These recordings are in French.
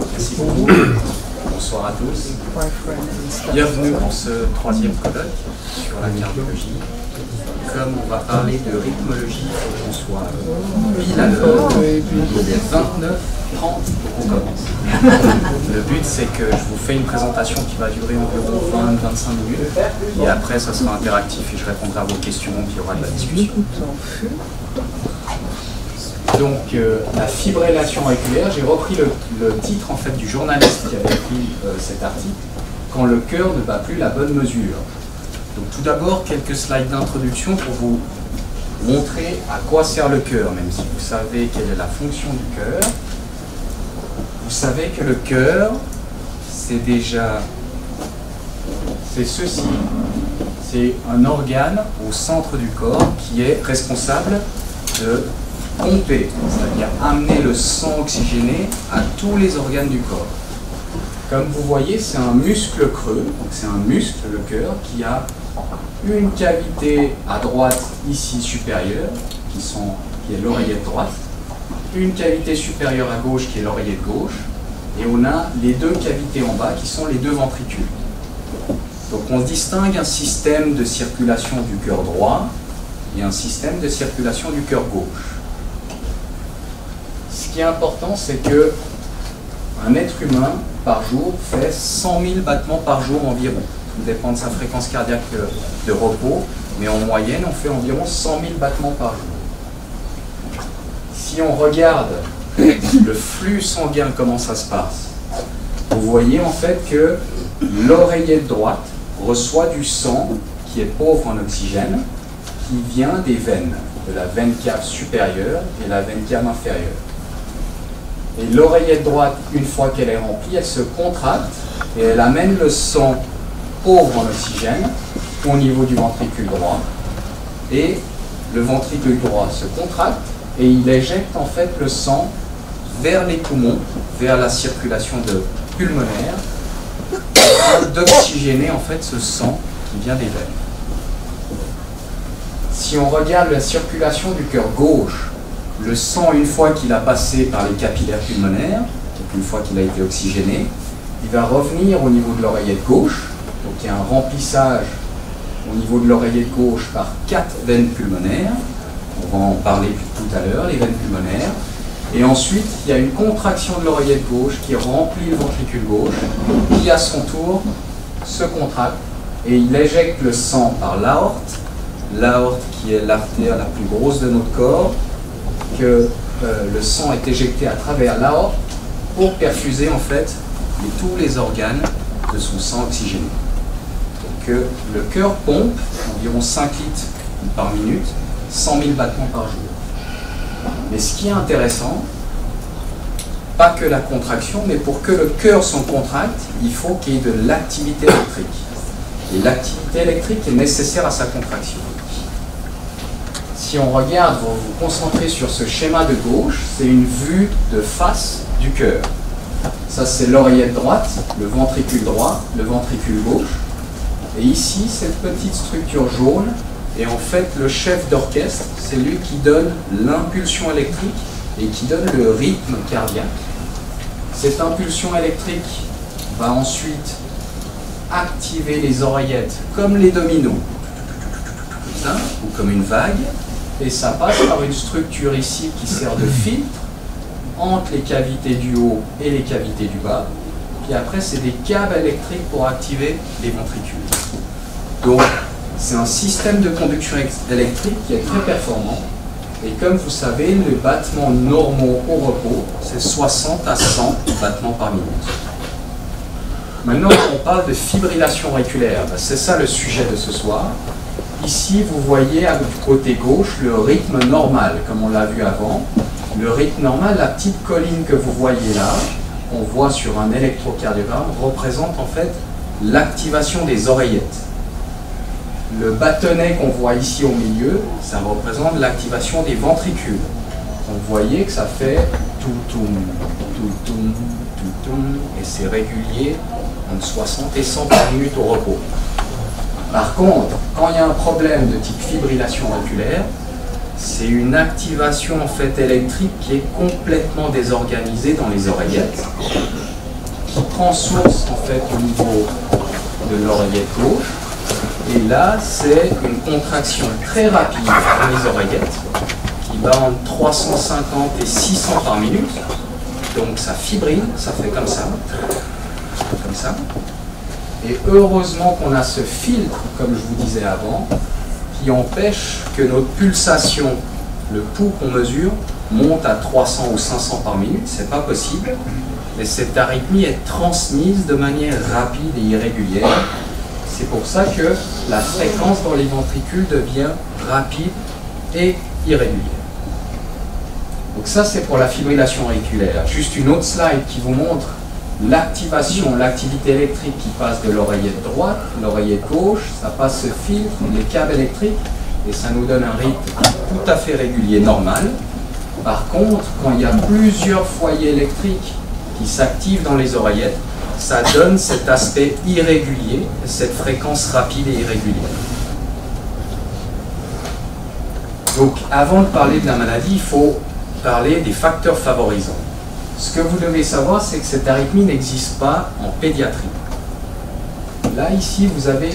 Merci beaucoup. Bonsoir à tous. Bienvenue dans ce troisième colloque sur la cardiologie. Comme on va parler de rythmologie, il faut qu'on soit pile à l'heure. Il est 29h30 pour qu'on commence. Le but, c'est que je vous fais une présentation qui va durer environ 20-25 minutes. Et après, ça sera interactif et je répondrai à vos questions, puis il y aura de la discussion. Donc, la fibrillation auriculaire, j'ai repris le titre en fait du journaliste qui avait écrit cet article, quand le cœur ne bat plus la bonne mesure. Donc, tout d'abord, quelques slides d'introduction pour vous montrer à quoi sert le cœur, même si vous savez quelle est la fonction du cœur. Vous savez que le cœur, c'est ceci, c'est un organe au centre du corps qui est responsable de pomper, c'est-à-dire amener le sang oxygéné à tous les organes du corps. Comme vous voyez, c'est un muscle creux, donc c'est un muscle, le cœur, qui a une cavité à droite, ici supérieure, qui est l'oreillette droite, une cavité supérieure à gauche, qui est l'oreillette gauche, et on a les deux cavités en bas, qui sont les deux ventricules. Donc on distingue un système de circulation du cœur droit et un système de circulation du cœur gauche. Ce qui est important, c'est que un être humain, par jour, fait 100 000 battements par jour environ. Tout dépend de sa fréquence cardiaque de repos, mais en moyenne, on fait environ 100 000 battements par jour. Si on regarde le flux sanguin, comment ça se passe, vous voyez en fait que l'oreillette droite reçoit du sang qui est pauvre en oxygène, qui vient des veines, de la veine cave supérieure et la veine cave inférieure. Et l'oreillette droite, une fois qu'elle est remplie, elle se contracte et elle amène le sang pauvre en oxygène au niveau du ventricule droit. Et le ventricule droit se contracte et il éjecte en fait le sang vers les poumons, vers la circulation pulmonaire, afin d'oxygéner en fait ce sang qui vient des veines. Si on regarde la circulation du cœur gauche, le sang, une fois qu'il a passé par les capillaires pulmonaires, une fois qu'il a été oxygéné, il va revenir au niveau de l'oreillette gauche. Donc il y a un remplissage au niveau de l'oreillette gauche par 4 veines pulmonaires. On va en parler tout à l'heure, les veines pulmonaires. Et ensuite, il y a une contraction de l'oreillette gauche qui remplit le ventricule gauche, qui à son tour se contracte et il éjecte le sang par l'aorte. L'aorte qui est l'artère la plus grosse de notre corps, que le sang est éjecté à travers l'aorte pour perfuser en fait tous les organes de son sang oxygéné. Donc le cœur pompe environ 5 litres par minute, 100 000 battements par jour. Mais ce qui est intéressant, pas que la contraction, mais pour que le cœur se contracte, il faut qu'il y ait de l'activité électrique. Et l'activité électrique est nécessaire à sa contraction. Si on regarde, vous vous concentrez sur ce schéma de gauche, c'est une vue de face du cœur. Ça, c'est l'oreillette droite, le ventricule droit, le ventricule gauche. Et ici, cette petite structure jaune est en fait le chef d'orchestre. C'est lui qui donne l'impulsion électrique et qui donne le rythme cardiaque. Cette impulsion électrique va ensuite activer les oreillettes comme les dominos, comme ça, ou comme une vague. Et ça passe par une structure ici qui sert de filtre entre les cavités du haut et les cavités du bas. Puis après, c'est des câbles électriques pour activer les ventricules. Donc, c'est un système de conduction électrique qui est très performant. Et comme vous savez, les battements normaux au repos, c'est 60 à 100 battements par minute. Maintenant, on parle de fibrillation auriculaire. C'est ça le sujet de ce soir. Ici, vous voyez du côté gauche le rythme normal, comme on l'a vu avant. Le rythme normal, la petite colline que vous voyez là, qu'on voit sur un électrocardiogramme, représente en fait l'activation des oreillettes. Le bâtonnet qu'on voit ici au milieu, ça représente l'activation des ventricules. Donc vous voyez que ça fait tout-toum, tout-toum, tout-toum, et c'est régulier entre 60 et 100 par minute au repos. Par contre, quand il y a un problème de type fibrillation auriculaire, c'est une activation en fait électrique qui est complètement désorganisée dans les oreillettes, qui prend source en fait au niveau de l'oreillette gauche. Et là, c'est une contraction très rapide dans les oreillettes, qui va entre 350 et 600 par minute. Donc ça fibrille, ça fait comme ça. Comme ça. Et heureusement qu'on a ce filtre, comme je vous disais avant, qui empêche que notre pulsation, le pouls qu'on mesure, monte à 300 ou 500 par minute. C'est pas possible. Et cette arythmie est transmise de manière rapide et irrégulière. C'est pour ça que la fréquence dans les ventricules devient rapide et irrégulière. Donc ça, c'est pour la fibrillation auriculaire. Juste une autre slide qui vous montre l'activation, l'activité électrique qui passe de l'oreillette droite, l'oreillette gauche, ça passe ce filtre, les câbles électriques, et ça nous donne un rythme tout à fait régulier, normal. Par contre, quand il y a plusieurs foyers électriques qui s'activent dans les oreillettes, ça donne cet aspect irrégulier, cette fréquence rapide et irrégulière. Donc, avant de parler de la maladie, il faut parler des facteurs favorisants. Ce que vous devez savoir, c'est que cette arythmie n'existe pas en pédiatrie. Là, ici, vous avez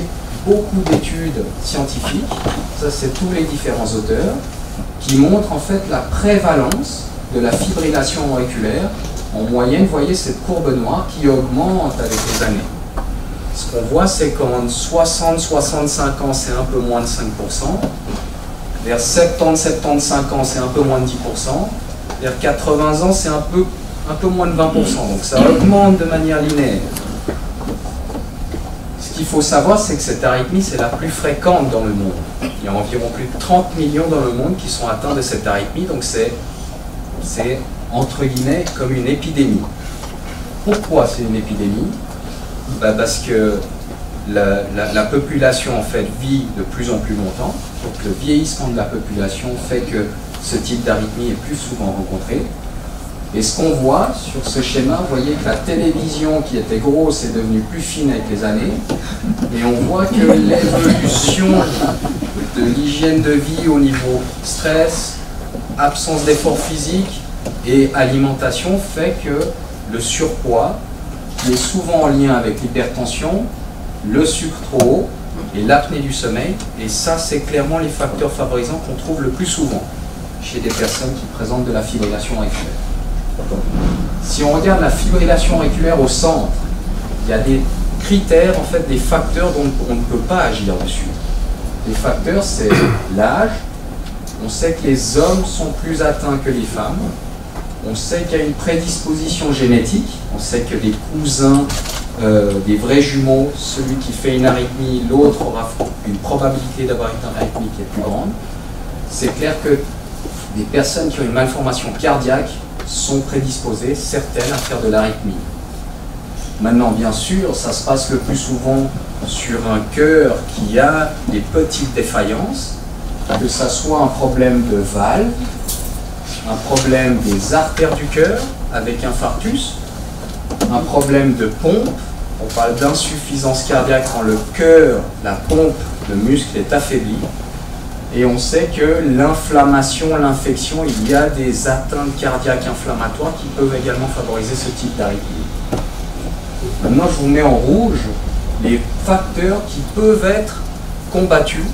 beaucoup d'études scientifiques, ça c'est tous les différents auteurs, qui montrent en fait la prévalence de la fibrillation auriculaire. En moyenne, vous voyez cette courbe noire qui augmente avec les années. Ce qu'on voit, c'est qu'en 60-65 ans, c'est un peu moins de 5%. Vers 70-75 ans, c'est un peu moins de 10%. Vers 80 ans, c'est un peu moins de 20%. Donc ça augmente de manière linéaire. Ce qu'il faut savoir, c'est que cette arythmie, c'est la plus fréquente dans le monde. Il y a environ plus de 30 millions dans le monde qui sont atteints de cette arythmie. Donc c'est entre guillemets comme une épidémie. Pourquoi c'est une épidémie? Parce que la population en fait vit de plus en plus longtemps. Donc le vieillissement de la population fait que ce type d'arythmie est plus souvent rencontré. Et ce qu'on voit sur ce schéma, vous voyez que la télévision qui était grosse est devenue plus fine avec les années. Et on voit que l'évolution de l'hygiène de vie au niveau stress, absence d'effort physique et alimentation fait que le surpoids, qui est souvent en lien avec l'hypertension, le sucre trop haut et l'apnée du sommeil, et ça c'est clairement les facteurs favorisants qu'on trouve le plus souvent chez des personnes qui présentent de la fibrillation auriculaire. Si on regarde la fibrillation auriculaire au centre, il y a des critères, en fait, des facteurs dont on ne peut pas agir dessus. Les facteurs, c'est l'âge. On sait que les hommes sont plus atteints que les femmes. On sait qu'il y a une prédisposition génétique. On sait que les cousins, des vrais jumeaux, celui qui fait une arythmie, l'autre aura une probabilité d'avoir une arythmie qui est plus grande. C'est clair que des personnes qui ont une malformation cardiaque sont prédisposées, certaines, à faire de l'arythmie. Maintenant, bien sûr, ça se passe le plus souvent sur un cœur qui a des petites défaillances, que ça soit un problème de valve, un problème des artères du cœur avec infarctus, un problème de pompe. On parle d'insuffisance cardiaque quand le cœur, la pompe, le muscle est affaibli. Et on sait que l'inflammation, l'infection, il y a des atteintes cardiaques inflammatoires qui peuvent également favoriser ce type d'arythmie. Maintenant, je vous mets en rouge les facteurs qui peuvent être combattus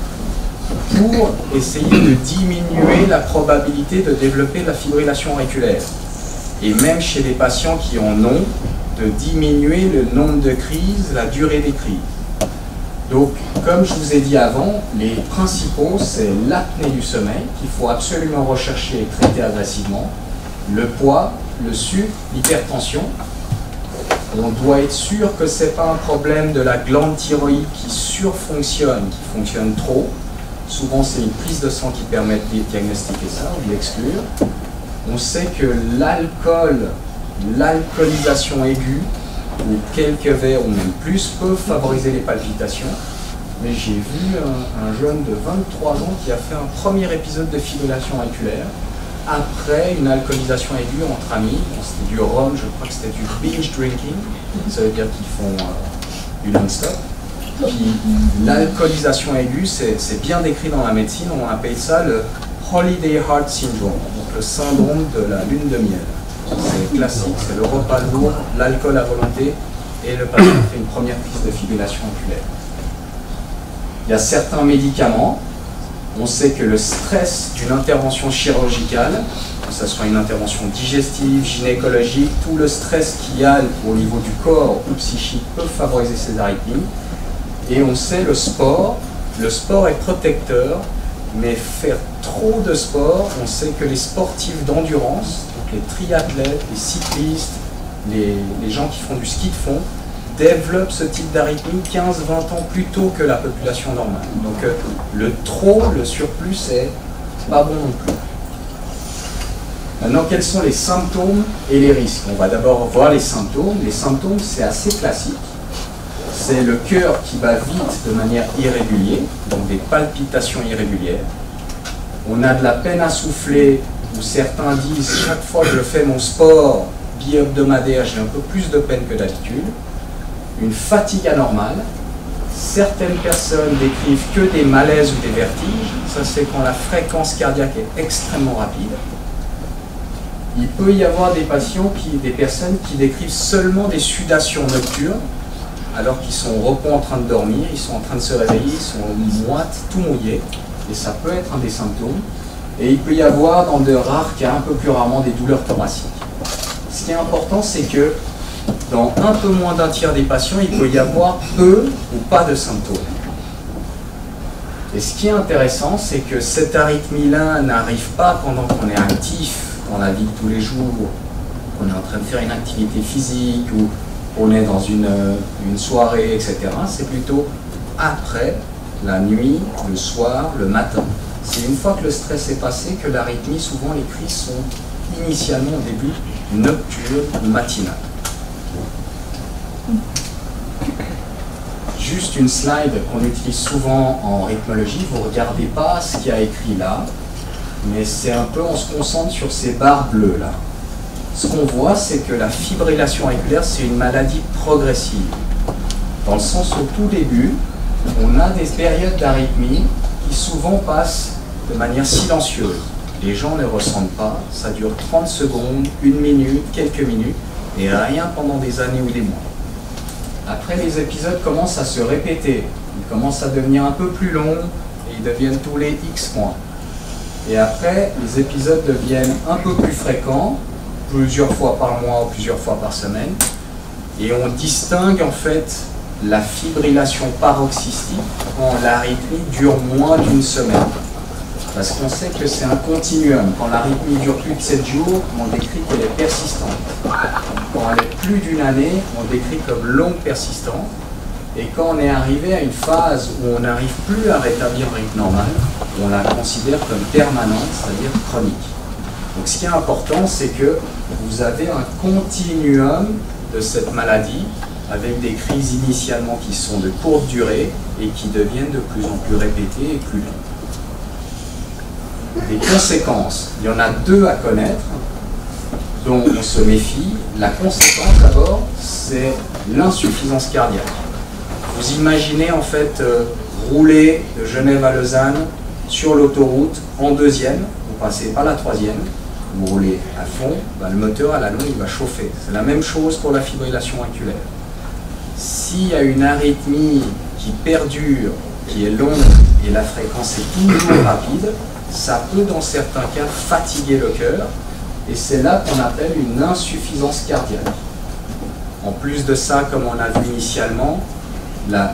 pour essayer de diminuer la probabilité de développer la fibrillation auriculaire. Et même chez les patients qui en ont, de diminuer le nombre de crises, la durée des crises. Donc, comme je vous ai dit avant, les principaux, c'est l'apnée du sommeil, qu'il faut absolument rechercher et traiter agressivement, le poids, le sucre, l'hypertension. On doit être sûr que ce n'est pas un problème de la glande thyroïde qui surfonctionne, qui fonctionne trop. Souvent, c'est une prise de sang qui permet de diagnostiquer ça ou de l'exclure. On sait que l'alcool, l'alcoolisation aiguë, ou quelques verres ou même plus, peuvent favoriser les palpitations. Mais j'ai vu un jeune de 23 ans qui a fait un premier épisode de fibrillation auriculaire après une alcoolisation aiguë entre amis. C'était du rhum, je crois que c'était du binge drinking, ça veut dire qu'ils font du non-stop. Puis l'alcoolisation aiguë, c'est bien décrit dans la médecine, on appelle ça le Holiday Heart Syndrome, donc le syndrome de la lune de miel. C'est classique, c'est le repas lourd, l'alcool à volonté, et le patient fait une première crise de fibrillation oculaire. Il y a certains médicaments. On sait que le stress d'une intervention chirurgicale, que ce soit une intervention digestive, gynécologique, tout le stress qu'il y a au niveau du corps ou psychique peut favoriser ces arythmies. Et on sait le sport est protecteur, mais faire trop de sport, on sait que les sportifs d'endurance, donc les triathlètes, les cyclistes, les gens qui font du ski de fond, développent ce type d'arythmie 15-20 ans plus tôt que la population normale. Donc le trop, le surplus, c'est pas bon non plus. Maintenant, quels sont les symptômes et les risques? On va d'abord voir les symptômes. Les symptômes, c'est assez classique. C'est le cœur qui bat vite de manière irrégulière, donc des palpitations irrégulières. On a de la peine à souffler, où certains disent chaque fois que je fais mon sport bi-hebdomadaire, j'ai un peu plus de peine que d'habitude. Une fatigue anormale. Certaines personnes décrivent que des malaises ou des vertiges. Ça, c'est quand la fréquence cardiaque est extrêmement rapide. Il peut y avoir des personnes qui décrivent seulement des sudations nocturnes, alors qu'ils sont au repos en train de dormir, ils sont en train de se réveiller, ils sont moites, tout mouillés. Et ça peut être un des symptômes. Et il peut y avoir, dans de rares cas, un peu plus rarement, des douleurs thoraciques. Ce qui est important, c'est que dans un peu moins d'un tiers des patients, il peut y avoir peu ou pas de symptômes. Et ce qui est intéressant, c'est que cette arythmie-là n'arrive pas pendant qu'on est actif dans la vie de tous les jours, qu'on est en train de faire une activité physique ou qu'on est dans une soirée, etc. C'est plutôt après, la nuit, le soir, le matin. C'est une fois que le stress est passé que l'arythmie, souvent les crises sont initialement au début nocturnes ou matinales. Juste une slide qu'on utilise souvent en rythmologie, vous ne regardez pas ce qu'il y a écrit là, mais c'est un peu, on se concentre sur ces barres bleues là. Ce qu'on voit, c'est que la fibrillation auriculaire, c'est une maladie progressive. Dans le sens au tout début, on a des périodes d'arythmie qui souvent passent de manière silencieuse. Les gens ne ressentent pas, ça dure 30 secondes, 1 minute, quelques minutes, et rien pendant des années ou des mois. Après, les épisodes commencent à se répéter, ils commencent à devenir un peu plus longs, et ils deviennent tous les X mois. Et après, les épisodes deviennent un peu plus fréquents, plusieurs fois par mois ou plusieurs fois par semaine, et on distingue en fait la fibrillation paroxystique quand l'arythmie dure moins d'1 semaine. Parce qu'on sait que c'est un continuum. Quand l'arythmie dure plus de 7 jours, on décrit qu'elle est persistante. Quand elle est plus d'1 année, on décrit comme longue persistante. Et quand on est arrivé à une phase où on n'arrive plus à rétablir un rythme normal, on la considère comme permanente, c'est-à-dire chronique. Donc ce qui est important, c'est que vous avez un continuum de cette maladie, avec des crises initialement qui sont de courte durée et qui deviennent de plus en plus répétées et plus longues. Des conséquences, il y en a 2 à connaître, dont on se méfie. La conséquence d'abord, c'est l'insuffisance cardiaque. Vous imaginez en fait rouler de Genève à Lausanne sur l'autoroute en 2e, vous passez pas la 3e, vous roulez à fond, le moteur à la longue il va chauffer. C'est la même chose pour la fibrillation auriculaire. S'il y a une arythmie qui perdure, qui est longue et la fréquence est toujours rapide, ça peut dans certains cas fatiguer le cœur et c'est là qu'on appelle une insuffisance cardiaque. En plus de ça, comme on a vu initialement,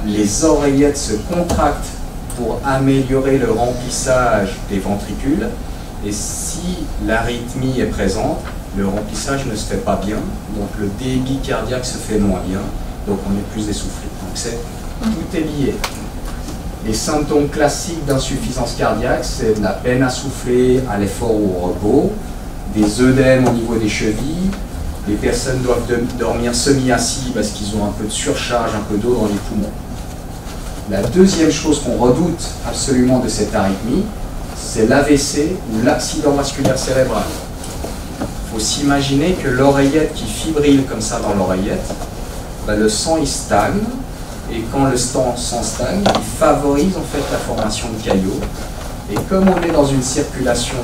les oreillettes se contractent pour améliorer le remplissage des ventricules et si l'arythmie est présente, le remplissage ne se fait pas bien, donc le débit cardiaque se fait moins bien, donc on est plus essoufflé. Donc tout est lié. Les symptômes classiques d'insuffisance cardiaque, c'est de la peine à souffler à l'effort ou au repos, des œdèmes au niveau des chevilles, les personnes doivent dormir semi-assis parce qu'ils ont un peu de surcharge, un peu d'eau dans les poumons. La deuxième chose qu'on redoute absolument de cette arythmie, c'est l'AVC ou l'accident vasculaire cérébral. Il faut s'imaginer que l'oreillette qui fibrille comme ça dans l'oreillette, le sang il stagne, et quand le sang stagne, il favorise en fait la formation de caillots. Et comme on est dans une circulation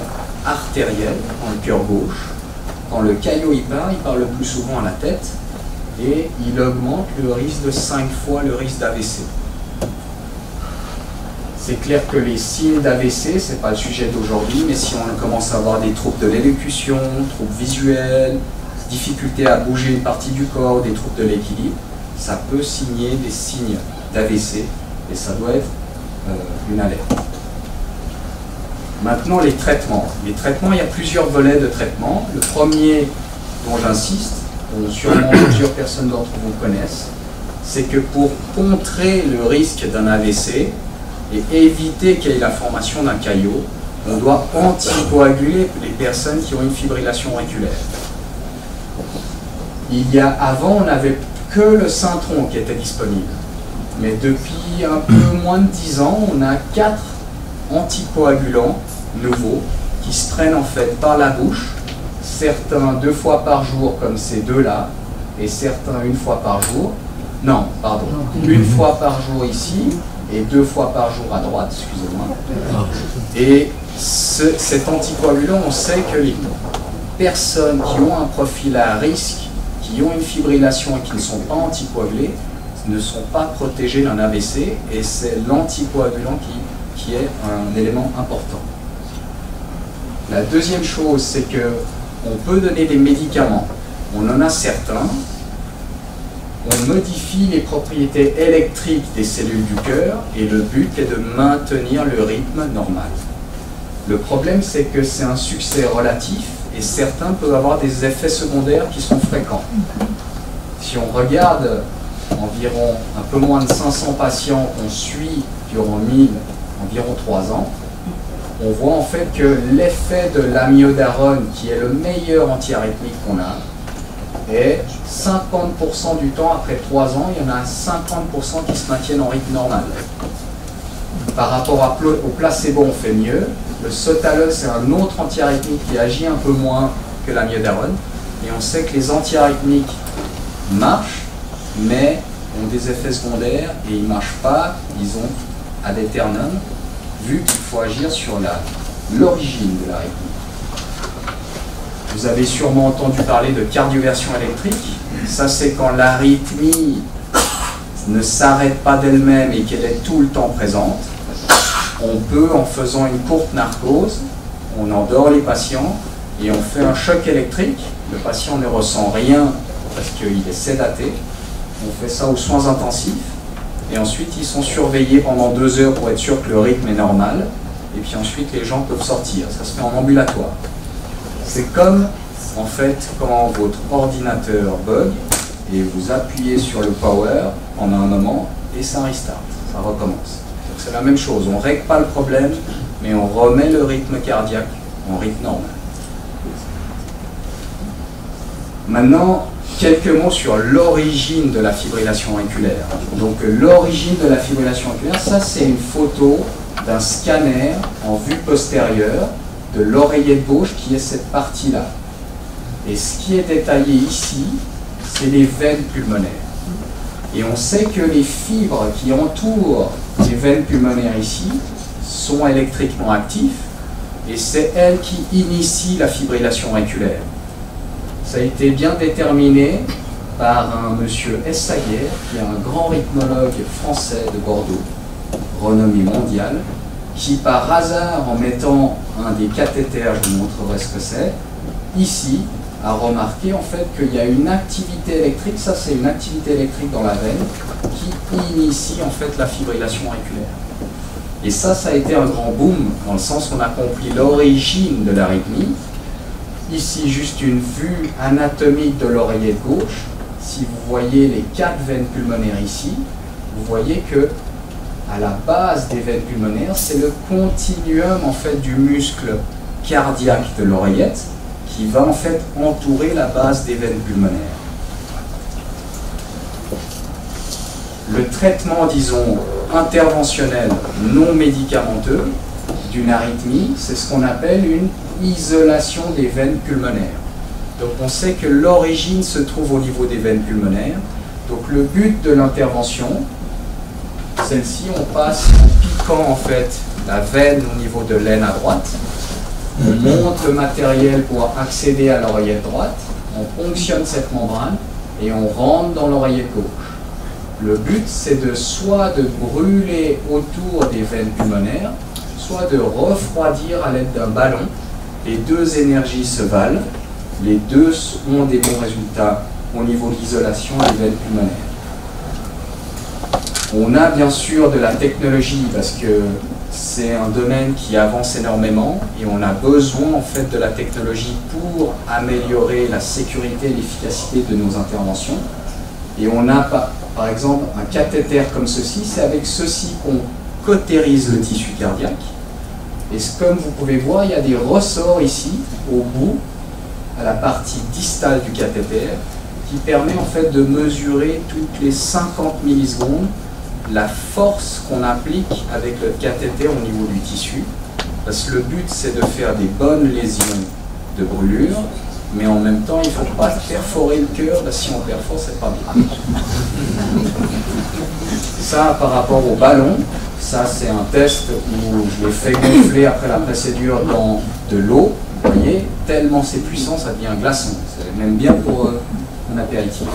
artérielle, dans le cœur gauche, quand le caillot il part le plus souvent à la tête, et il augmente le risque de 5 fois le risque d'AVC. C'est clair que les signes d'AVC, ce n'est pas le sujet d'aujourd'hui, mais si on commence à avoir des troubles de l'élocution, troubles visuels, difficulté à bouger une partie du corps, des troubles de l'équilibre, ça peut signer des signes d'AVC et ça doit être une alerte. Maintenant, les traitements. Les traitements, il y a plusieurs volets de traitement. Le premier, dont j'insiste, dont sûrement plusieurs personnes d'entre vous connaissent, c'est que pour contrer le risque d'un AVC et éviter qu'il y ait la formation d'un caillot, on doit anticoaguler les personnes qui ont une fibrillation auriculaire. Avant, on n'avait que le Syntron qui était disponible. Mais depuis un peu moins de 10 ans, on a 4 anticoagulants nouveaux qui se prennent en fait par la bouche, certains 2 fois par jour comme ces deux-là, et certains 1 fois par jour. Non, pardon, 1 fois par jour ici, et 2 fois par jour à droite, excusez-moi. Et cet anticoagulant, on sait que les personnes qui ont un profil à risque, qui ont une fibrillation et qui ne sont pas anticoagulées, ne sont pas protégées d'un AVC, et c'est l'anticoagulant qui est un élément important. La deuxième chose, c'est qu'on peut donner des médicaments. On en a certains. On modifie les propriétés électriques des cellules du cœur et le but est de maintenir le rythme normal. Le problème, c'est que c'est un succès relatif et certains peuvent avoir des effets secondaires qui sont fréquents. Si on regarde environ un peu moins de 500 patients qu'on suit durant environ 3 ans, on voit en fait que l'effet de l'amiodarone, qui est le meilleur antiarythmique qu'on a, est 50% du temps, après 3 ans, il y en a 50% qui se maintiennent en rythme normal. Par rapport au placebo, on fait mieux. Le sotalol, c'est un autre antiarythmique qui agit un peu moins que l'amiodarone. Et on sait que les antiarythmiques marchent, mais ont des effets secondaires et ils ne marchent pas, ils ont ad aeternum, vu qu'il faut agir sur l'origine de l'arythmie. Vous avez sûrement entendu parler de cardioversion électrique. Ça, c'est quand l'arythmie ne s'arrête pas d'elle-même et qu'elle est tout le temps présente. On peut, en faisant une courte narcose, on endort les patients et on fait un choc électrique. Le patient ne ressent rien parce qu'il est sédaté. On fait ça aux soins intensifs. Et ensuite, ils sont surveillés pendant 2 heures pour être sûr que le rythme est normal. Et puis ensuite, les gens peuvent sortir. Ça se fait en ambulatoire. C'est comme, en fait, quand votre ordinateur bug et vous appuyez sur le power pendant un moment et ça restart, ça recommence. C'est la même chose, on ne règle pas le problème, mais on remet le rythme cardiaque en rythme normal. Maintenant, quelques mots sur l'origine de la fibrillation auriculaire. Donc l'origine de la fibrillation auriculaire, ça c'est une photo d'un scanner en vue postérieure de l'oreillette gauche qui est cette partie-là. Et ce qui est détaillé ici, c'est les veines pulmonaires. Et on sait que les fibres qui entourent les veines pulmonaires ici sont électriquement actives et c'est elles qui initient la fibrillation auriculaire. Ça a été bien déterminé par un monsieur Essaguer, qui est un grand rythmologue français de Bordeaux, renommé mondial, qui par hasard, en mettant un des cathéters, je vous montrerai ce que c'est, ici, a remarqué en fait qu'il y a une activité électrique, ça c'est une activité électrique dans la veine, qui initie en fait la fibrillation auriculaire. Et ça a été un grand boom, dans le sens qu'on a compris l'origine de l'arythmie. Ici, juste une vue anatomique de l'oreillette gauche. Si vous voyez les 4 veines pulmonaires ici, vous voyez que à la base des veines pulmonaires, c'est le continuum en fait du muscle cardiaque de l'oreillette qui va en fait entourer la base des veines pulmonaires. Le traitement, disons, interventionnel non médicamenteux d'une arythmie, c'est ce qu'on appelle une isolation des veines pulmonaires. Donc on sait que l'origine se trouve au niveau des veines pulmonaires. Donc le but de l'intervention, celle-ci, on passe en piquant en fait la veine au niveau de l'aine à droite, on monte le matériel pour accéder à l'oreillette droite, on ponctionne cette membrane et on rentre dans l'oreillette gauche. Le but, c'est soit de brûler autour des veines pulmonaires, soit de refroidir à l'aide d'un ballon. Les deux énergies se valent, les deux ont des bons résultats au niveau de l'isolation des veines pulmonaires. On a bien sûr de la technologie parce que c'est un domaine qui avance énormément et on a besoin en fait de la technologie pour améliorer la sécurité et l'efficacité de nos interventions. Et on a par exemple un cathéter comme ceci, c'est avec ceci qu'on cautérise le tissu cardiaque. Et comme vous pouvez voir, il y a des ressorts ici, au bout, à la partie distale du cathéter, qui permet en fait de mesurer toutes les 50 millisecondes la force qu'on applique avec le cathéter au niveau du tissu. Parce que le but, c'est de faire des bonnes lésions de brûlure, mais en même temps, il ne faut pas perforer le cœur. Si on perfore, c'est pas bien. Ça, par rapport au ballon, ça c'est un test où je l'ai fait gonfler après la procédure dans de l'eau. Vous voyez, tellement c'est puissant, ça devient glaçon. C'est même bien pour un apéritif.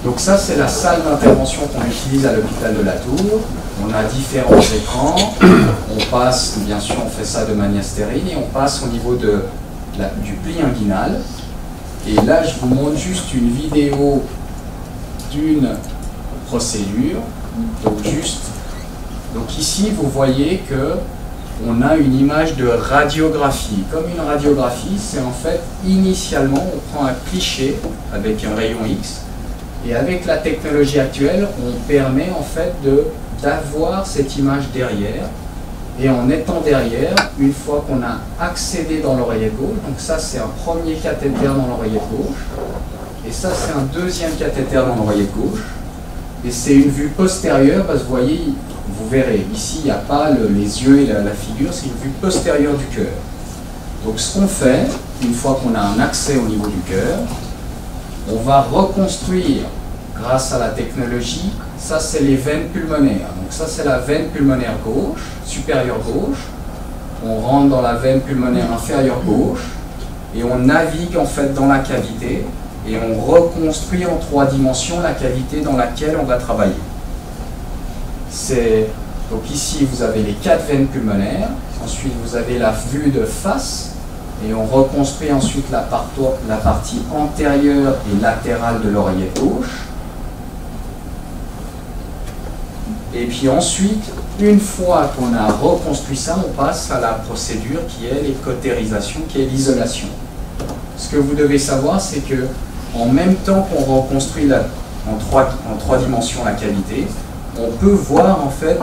Donc ça, c'est la salle d'intervention qu'on utilise à l'hôpital de la Tour. On a différents écrans. On passe, bien sûr, on fait ça de manière stérile et on passe au niveau du pli inguinal. Et là, je vous montre juste une vidéo d'une procédure. Donc ici, vous voyez que on a une image de radiographie. Comme une radiographie, c'est en fait, initialement, on prend un cliché avec un rayon X. Et avec la technologie actuelle, on permet en fait d'avoir cette image derrière. Et en étant derrière, une fois qu'on a accédé dans l'oreillette gauche, donc ça c'est un premier cathéter dans l'oreillette gauche, et ça c'est un deuxième cathéter dans l'oreillette gauche, et c'est une vue postérieure, parce que vous voyez, vous verrez, ici il n'y a pas les yeux et la figure, c'est une vue postérieure du cœur. Donc ce qu'on fait, une fois qu'on a un accès au niveau du cœur, on va reconstruire, grâce à la technologie, ça c'est les veines pulmonaires. Donc ça c'est la veine pulmonaire gauche, supérieure gauche. On rentre dans la veine pulmonaire inférieure gauche et on navigue en fait dans la cavité et on reconstruit en 3 dimensions la cavité dans laquelle on va travailler. Donc ici vous avez les 4 veines pulmonaires, ensuite vous avez la vue de face. Et on reconstruit ensuite la partie antérieure et latérale de l'oreillette gauche. Et puis ensuite, une fois qu'on a reconstruit ça, on passe à la procédure qui est les cautérisations, qui est l'isolation. Ce que vous devez savoir, c'est que en même temps qu'on reconstruit en trois dimensions la cavité, on peut voir en fait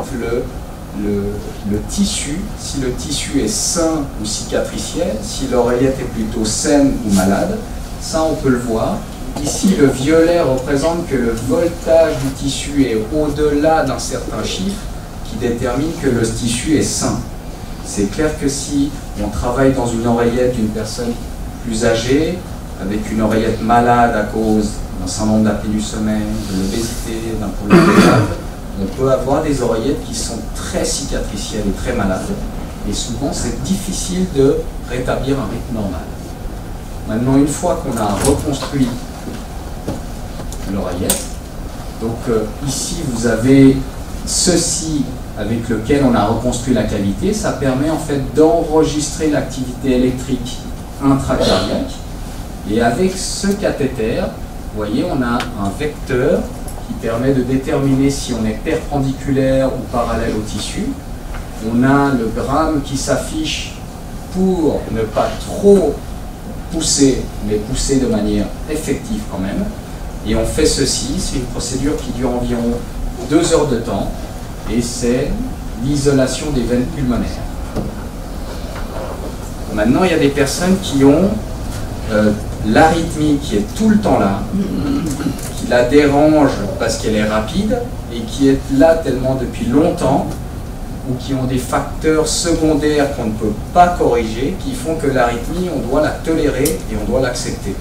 le tissu, si le tissu est sain ou cicatriciel, si l'oreillette est plutôt saine ou malade, ça on peut le voir. Ici le violet représente que le voltage du tissu est au-delà d'un certain chiffre qui détermine que le tissu est sain. C'est clair que si on travaille dans une oreillette d'une personne plus âgée, avec une oreillette malade à cause d'un syndrome d'apnée du sommeil, de l'obésité, d'un problème rénal, on peut avoir des oreillettes qui sont très cicatricielles et très malades. Et souvent, c'est difficile de rétablir un rythme normal. Maintenant, une fois qu'on a reconstruit l'oreillette, donc ici, vous avez ceci avec lequel on a reconstruit la cavité. Ça permet en fait d'enregistrer l'activité électrique intracardiaque. Et avec ce cathéter, vous voyez, on a un vecteur qui permet de déterminer si on est perpendiculaire ou parallèle au tissu. On a le gramme qui s'affiche pour ne pas trop pousser, mais pousser de manière effective quand même. Et on fait ceci, c'est une procédure qui dure environ 2 heures de temps, et c'est l'isolation des veines pulmonaires. Maintenant, il y a des personnes qui ont l'arythmie qui est tout le temps là, qui la dérange parce qu'elle est rapide et qui est là tellement depuis longtemps, ou qui ont des facteurs secondaires qu'on ne peut pas corriger, qui font que l'arythmie, on doit la tolérer et on doit l'accepter.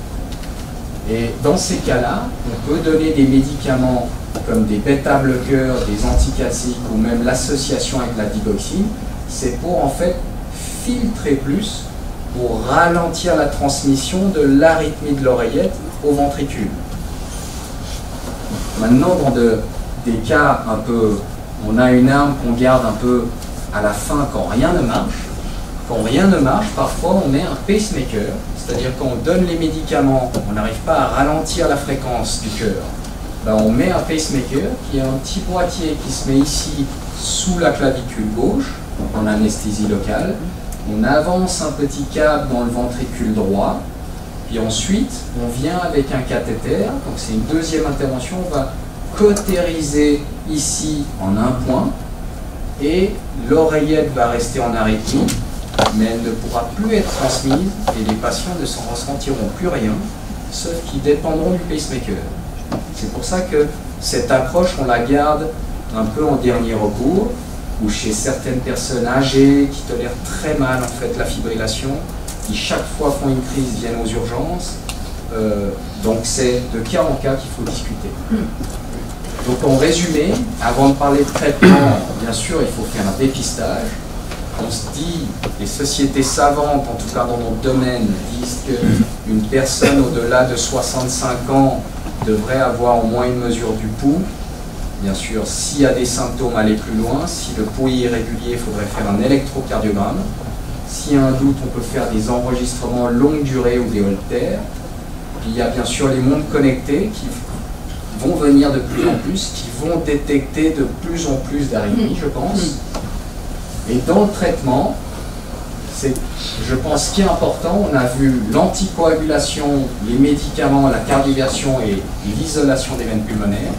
Et dans ces cas-là, on peut donner des médicaments comme des bêta-bloqueurs, des anticatiques ou même l'association avec la digoxine, c'est pour en fait filtrer plus, pour ralentir la transmission de l'arythmie de l'oreillette au ventricule. Maintenant, dans des cas un peu, on a une arme qu'on garde un peu à la fin quand rien ne marche. Quand rien ne marche, parfois on met un pacemaker, c'est-à-dire quand on donne les médicaments, on n'arrive pas à ralentir la fréquence du cœur. Ben, on met un pacemaker qui est un petit boîtier qui se met ici sous la clavicule gauche, en anesthésie locale. On avance un petit câble dans le ventricule droit, puis ensuite on vient avec un cathéter, donc c'est une deuxième intervention, on va cautériser ici en un point, et l'oreillette va rester en arythmie, mais elle ne pourra plus être transmise et les patients ne s'en ressentiront plus rien, sauf qu'ils dépendront du pacemaker. C'est pour ça que cette approche, on la garde un peu en dernier recours, ou chez certaines personnes âgées qui tolèrent très mal en fait la fibrillation, qui chaque fois font une crise viennent aux urgences. Donc c'est de cas en cas qu'il faut discuter. Donc en résumé, avant de parler de traitement, bien sûr il faut faire un dépistage. On se dit, les sociétés savantes, en tout cas dans notre domaine, disent qu'une personne au-delà de 65 ans devrait avoir au moins une mesure du pouls. Bien sûr, s'il y a des symptômes, aller plus loin. Si le pouls est irrégulier, il faudrait faire un électrocardiogramme. S'il y a un doute, on peut faire des enregistrements longue durée ou des holters. Puis il y a bien sûr les montres connectées qui vont venir de plus en plus, qui vont détecter de plus en plus d'arythmies, je pense. Et dans le traitement, je pense ce qui est important, on a vu l'anticoagulation, les médicaments, la cardioversion et l'isolation des veines pulmonaires.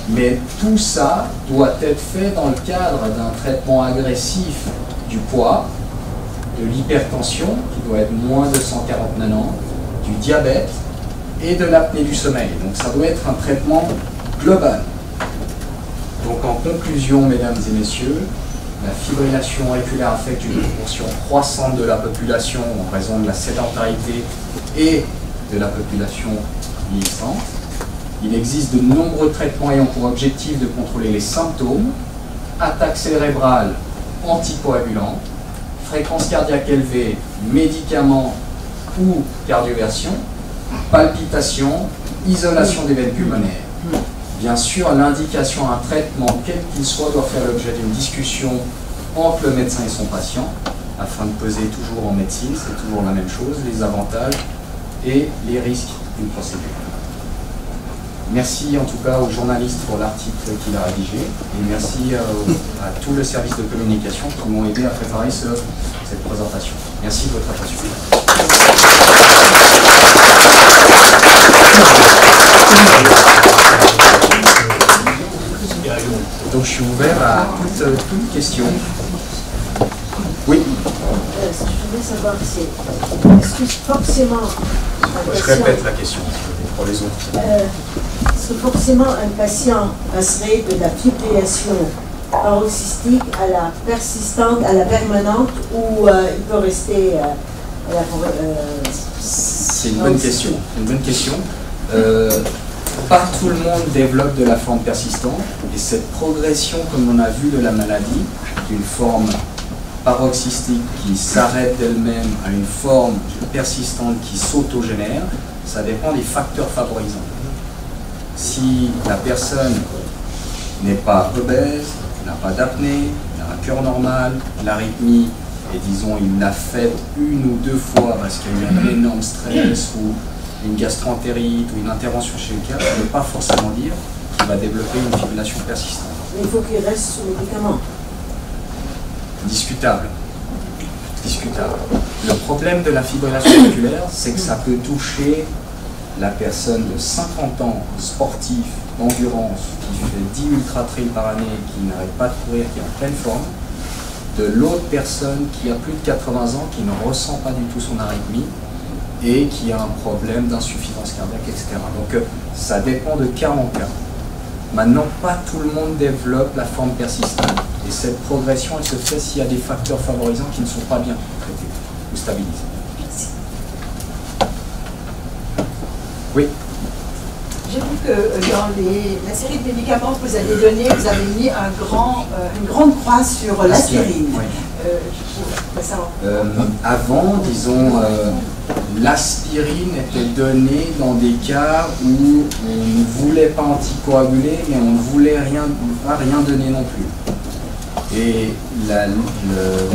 Mais tout ça doit être fait dans le cadre d'un traitement agressif du poids, de l'hypertension, qui doit être moins de 140 nanos, du diabète et de l'apnée du sommeil. Donc ça doit être un traitement global. Donc en conclusion, mesdames et messieurs, la fibrillation auriculaire affecte une proportion croissante de la population en raison de la sédentarité et de la population vieillissante. Il existe de nombreux traitements ayant pour objectif de contrôler les symptômes, attaque cérébrale, anticoagulant, fréquence cardiaque élevée, médicaments ou cardioversion, palpitation, isolation des veines pulmonaires. Bien sûr, l'indication à un traitement, quel qu'il soit, doit faire l'objet d'une discussion entre le médecin et son patient, afin de peser toujours en médecine, c'est toujours la même chose, les avantages et les risques d'une procédure. Merci en tout cas aux journalistes pour l'article qu'il a rédigé, et merci à tout le service de communication qui m'ont aidé à préparer cette présentation. Merci de votre attention. Donc je suis ouvert à toute question. Oui. Ce que je voulais savoir, c'est est-ce que forcément je répète la question pour les autres. Est-ce que forcément un patient passerait de la fibrillation paroxystique à la persistante, à la permanente, ou il peut rester à la C'est une bonne question. Une bonne question. Pas tout le monde développe de la forme persistante, et cette progression, comme on a vu, de la maladie, d'une forme paroxystique qui s'arrête d'elle-même à une forme persistante qui s'autogénère, ça dépend des facteurs favorisants. Si la personne n'est pas obèse, n'a pas d'apnée, n'a un cœur normal, l'arythmie, et disons il l'a faite une ou deux fois parce qu'il y a eu un énorme stress ou une gastroentérite ou une intervention chez le cas, ça ne veut pas forcément dire qu'il va développer une fibrillation persistante. Mais il faut qu'il reste sous médicaments. Discutable. Discutable. Le problème de la fibrillation auriculaire, c'est que ça peut toucher la personne de 50 ans, sportif, d'endurance, qui fait 10 ultra-trails par année, qui n'arrête pas de courir, qui est en pleine forme, de l'autre personne qui a plus de 80 ans, qui ne ressent pas du tout son arythmie, et qui a un problème d'insuffisance cardiaque, etc. Donc ça dépend de cas en cas. Maintenant, pas tout le monde développe la forme persistante. Et cette progression, elle se fait s'il y a des facteurs favorisants qui ne sont pas bien traités ou stabilisés. Merci. Oui. J'ai vu que dans la série de médicaments que vous avez donnés, vous avez mis une grande croix sur l'aspirine. Oui. Avant, disons, l'aspirine était donnée dans des cas où on ne voulait pas anticoaguler, mais on ne voulait pas rien donner non plus. Et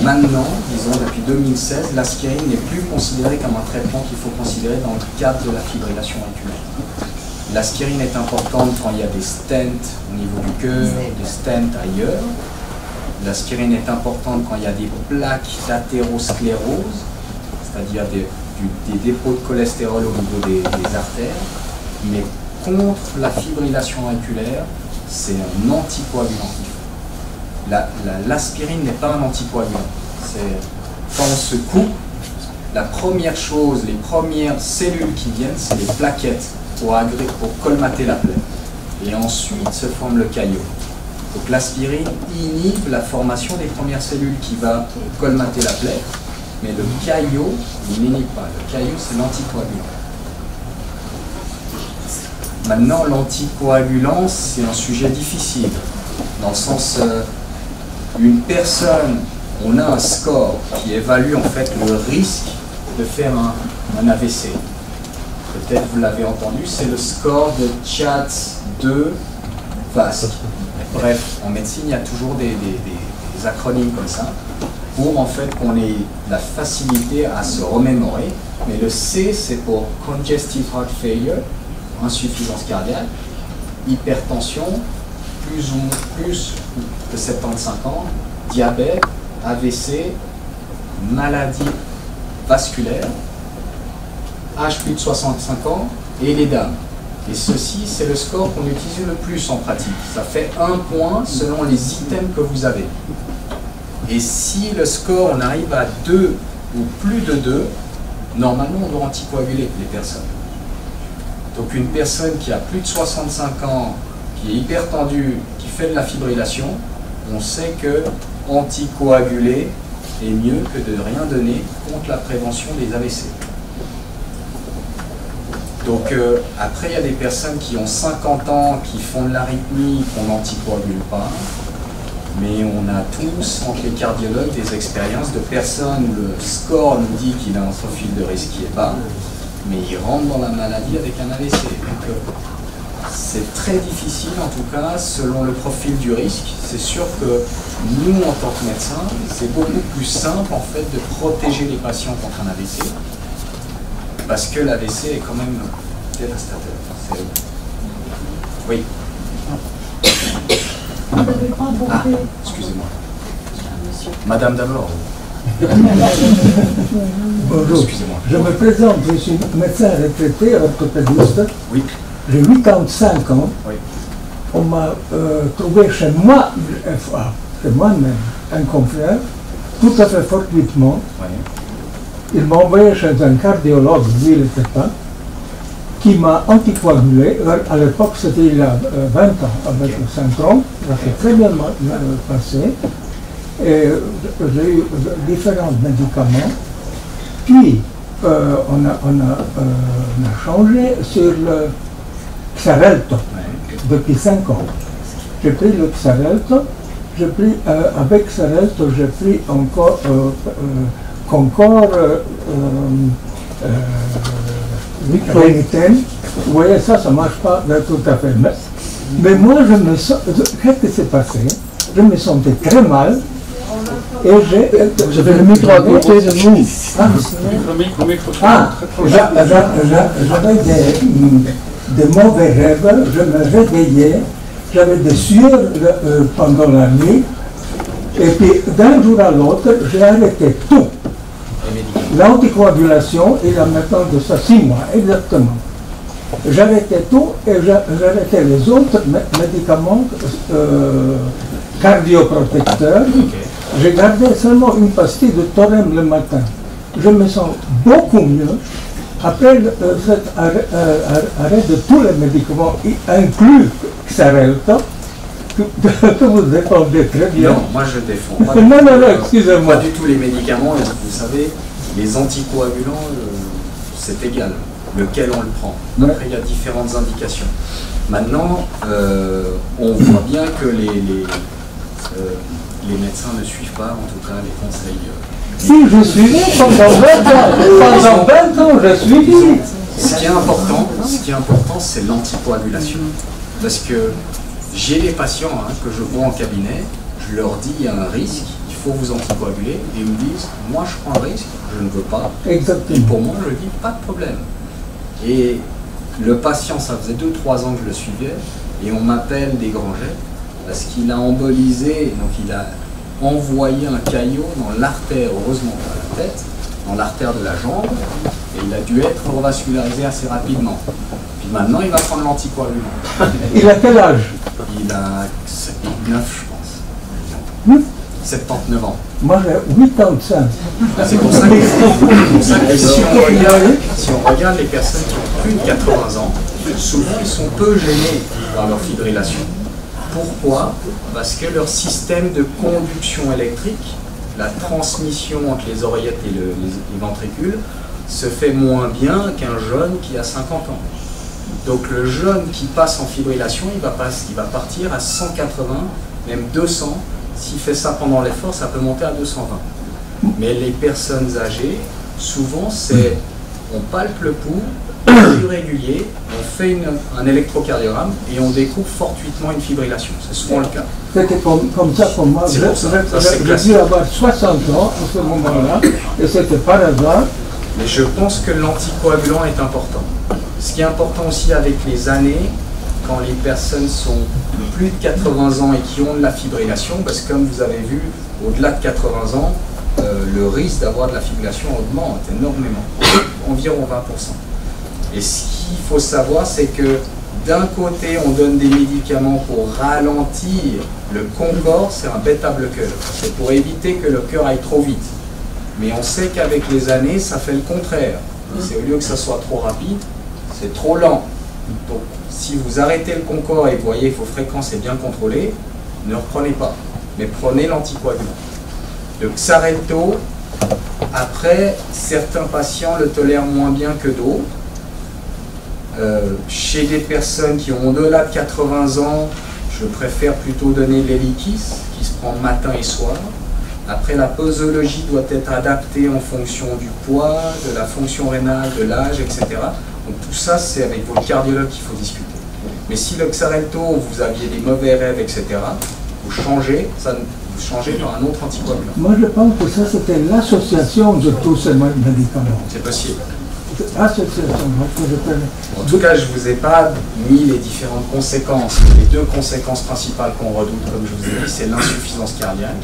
maintenant, disons depuis 2016, l'aspirine n'est plus considérée comme un traitement qu'il faut considérer dans le cadre de la fibrillation auriculaire. L'aspirine est importante quand il y a des stents au niveau du cœur, des stents ailleurs. L'aspirine est importante quand il y a des plaques d'athérosclérose, c'est-à-dire des dépôts de cholestérol au niveau des artères. Mais contre la fibrillation auriculaire, c'est un anticoagulant. L'aspirine n'est pas un anticoagulant. Quand on se coupe, la première chose, les premières cellules qui viennent, c'est les plaquettes pour colmater la plaie. Et ensuite se forme le caillot. Donc l'aspirine inhibe la formation des premières cellules qui va colmater la plaie, mais le caillot, il n'inhibe pas. Le caillot, c'est l'anticoagulant. Maintenant, l'anticoagulance, c'est un sujet difficile, dans le sens, une personne, on a un score qui évalue en fait le risque de faire un AVC. Peut-être vous l'avez entendu, c'est le score de CHATS-2-VASC. Bref, en médecine, il y a toujours des acronymes comme ça, pour en fait qu'on ait la facilité à se remémorer. Mais le C, c'est pour Congestive Heart Failure, insuffisance cardiaque, hypertension, plus de 75 ans, diabète, AVC, maladie vasculaire, âge plus de 65 ans et les dames. Et ceci, c'est le score qu'on utilise le plus en pratique. Ça fait 1 point selon les items que vous avez. Et si le score, on arrive à 2 ou plus de 2, normalement, on doit anticoaguler les personnes. Donc une personne qui a plus de 65 ans, qui est hypertendue, qui fait de la fibrillation, on sait que anticoaguler est mieux que de rien donner contre la prévention des AVC. Donc après, il y a des personnes qui ont 50 ans, qui font de l'arythmie, qu'on n'anticoagule pas. Mais on a tous, entre les cardiologues, des expériences de personnes où le score nous dit qu'il a un profil de risque qui est bas, mais il rentre dans la maladie avec un AVC. Donc c'est très difficile, en tout cas, selon le profil du risque. C'est sûr que nous, en tant que médecins, c'est beaucoup plus simple, en fait, de protéger les patients contre un AVC, parce que l'AVC est quand même dévastateur. Oui. Vous n'avez pas abordé. Excusez-moi. Madame d'abord. Bonjour. Excusez-moi. Je me présente, je suis médecin retraité, orthopédiste. Oui. J'ai 85 ans. Oui. On m'a trouvé chez moi, chez moi-même, un confrère, tout à fait fortuitement. Oui. Il m'a envoyé chez un cardiologue, lui il n'était pas, qui m'a anticoagulé. À l'époque, c'était il y a 20 ans, avec le syndrome. Ça s'est très bien passé. Et j'ai eu différents médicaments. Puis, on a changé sur le Xarelto depuis 5 ans. J'ai pris le Xarelto. Avec Xarelto, j'ai pris encore Concor, Micronitaine. Vous voyez, ça ne marche pas tout à fait. Mais moi, je me sens. Qu'est-ce qui s'est passé? Je me sentais très mal. Et J'avais le micro à côté de vous. J'avais des mauvais rêves. Je me réveillais. J'avais des sueurs pendant la nuit. Et puis, d'un jour à l'autre, j'ai arrêté tout. L'anticoagulation, il a maintenant de ça 6 mois, exactement. J'arrêtais tout et j'arrêtais les autres médicaments cardioprotecteurs. J'ai gardé seulement une pastille de Torem le matin. Je me sens beaucoup mieux. Après cet arrêt de tous les médicaments, inclus Xarelto, que vous défendez très bien. Non, moi je défends pas. Non, excusez-moi. Pas du tout les médicaments, vous savez, les anticoagulants, c'est égal, lequel on le prend. Après, il y a différentes indications. Maintenant, on voit bien que les médecins ne suivent pas, en tout cas, les conseils. Si, je suivais pendant 20 ans. Pendant 20 ans, je suivais. Ce qui est important, c'est l'anticoagulation. Parce que j'ai des patients que je vois en cabinet, je leur dis il y a un risque, il faut vous anticoaguler, et ils me disent moi je prends le risque, je ne veux pas. Exactement. Et pour moi, je dis pas de problème. Et le patient, ça faisait 2-3 ans que je le suivais, et on m'appelle des Grangets parce qu'il a embolisé, donc il a envoyé un caillot dans l'artère, heureusement pas la tête, dans l'artère de la jambe, et il a dû être revascularisé assez rapidement. Puis maintenant, il va prendre l'anticoagulant. Il a quel âge? Il a 79, je pense. 79 ans. Moi, j'ai 85. C'est pour ça que si on regarde les personnes qui ont plus de 80 ans, souvent ils sont peu gênés par leur fibrillation. Pourquoi? Parce que leur système de conduction électrique, la transmission entre les oreillettes et les ventricules, se fait moins bien qu'un jeune qui a 50 ans. Donc le jeune qui passe en fibrillation, il va partir à 180, même 200. S'il fait ça pendant l'effort, ça peut monter à 220. Mais les personnes âgées, souvent, on palpe le pouls, plus régulier, on fait un électrocardiogramme et on découvre fortuitement une fibrillation. C'est souvent le cas. C'était comme ça pour moi. J'ai dû avoir 60 ans à ce moment-là, et c'était par hasard. Mais je pense que l'anticoagulant est important. Ce qui est important aussi avec les années, quand les personnes sont de plus de 80 ans et qui ont de la fibrillation, parce que comme vous avez vu, au-delà de 80 ans, le risque d'avoir de la fibrillation augmente énormément, environ 20%. Et ce qu'il faut savoir, c'est que d'un côté, on donne des médicaments pour ralentir le concorde, c'est un bêta-bloqueur. C'est pour éviter que le cœur aille trop vite. Mais on sait qu'avec les années, ça fait le contraire. C'est au lieu que ça soit trop rapide, c'est trop lent. Donc, si vous arrêtez le concorde et vous voyez que vos fréquences est bien contrôlées, ne reprenez pas, mais prenez l'anticoagulant. Le Xarelto, après, certains patients le tolèrent moins bien que d'autres. Chez des personnes qui ont au-delà de 80 ans, je préfère plutôt donner l'Eliquis, qui se prend matin et soir. Après, la posologie doit être adaptée en fonction du poids, de la fonction rénale, de l'âge, etc. Donc tout ça, c'est avec votre cardiologue qu'il faut discuter. Mais si le Xarelto, vous aviez des mauvais rêves, etc., vous changez par un autre anticoagulant. Moi, je pense que ça, c'était l'association de tous ces médicaments. C'est possible. Association, que je connais. En tout cas, je ne vous ai pas mis les différentes conséquences. Les deux conséquences principales qu'on redoute, comme je vous ai dit, c'est l'insuffisance cardiaque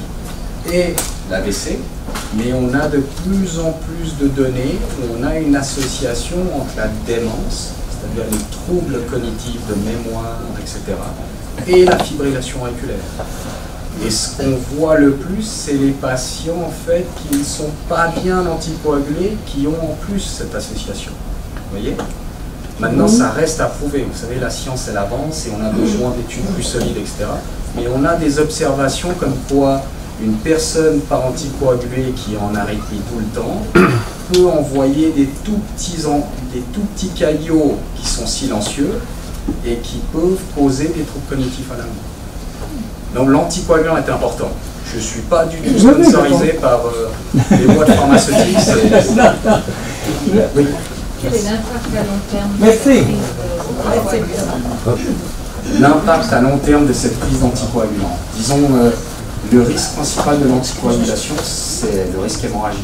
et l'AVC. Mais on a de plus en plus de données où on a une association entre la démence, c'est-à-dire les troubles cognitifs de mémoire, etc., et la fibrillation auriculaire. Et ce qu'on voit le plus, c'est les patients en fait qui ne sont pas bien anticoagulés, qui ont en plus cette association. Vous voyez? Maintenant, ça reste à prouver. Vous savez, la science, elle avance et on a besoin d'études plus solides, etc. Mais on a des observations comme quoi une personne pas anticoagulée qui est en arythmie tout le temps peut envoyer des tout petits caillots qui sont silencieux et qui peuvent causer des troubles cognitifs à la mort. Donc l'anticoagulant est important. Je ne suis pas du tout sponsorisé par les boîtes pharmaceutiques. Oui. Quel est l'impact à long terme? Merci. L'impact à long terme de cette prise d'anticoagulant. Disons, le risque principal de l'anticoagulation, c'est le risque hémorragique.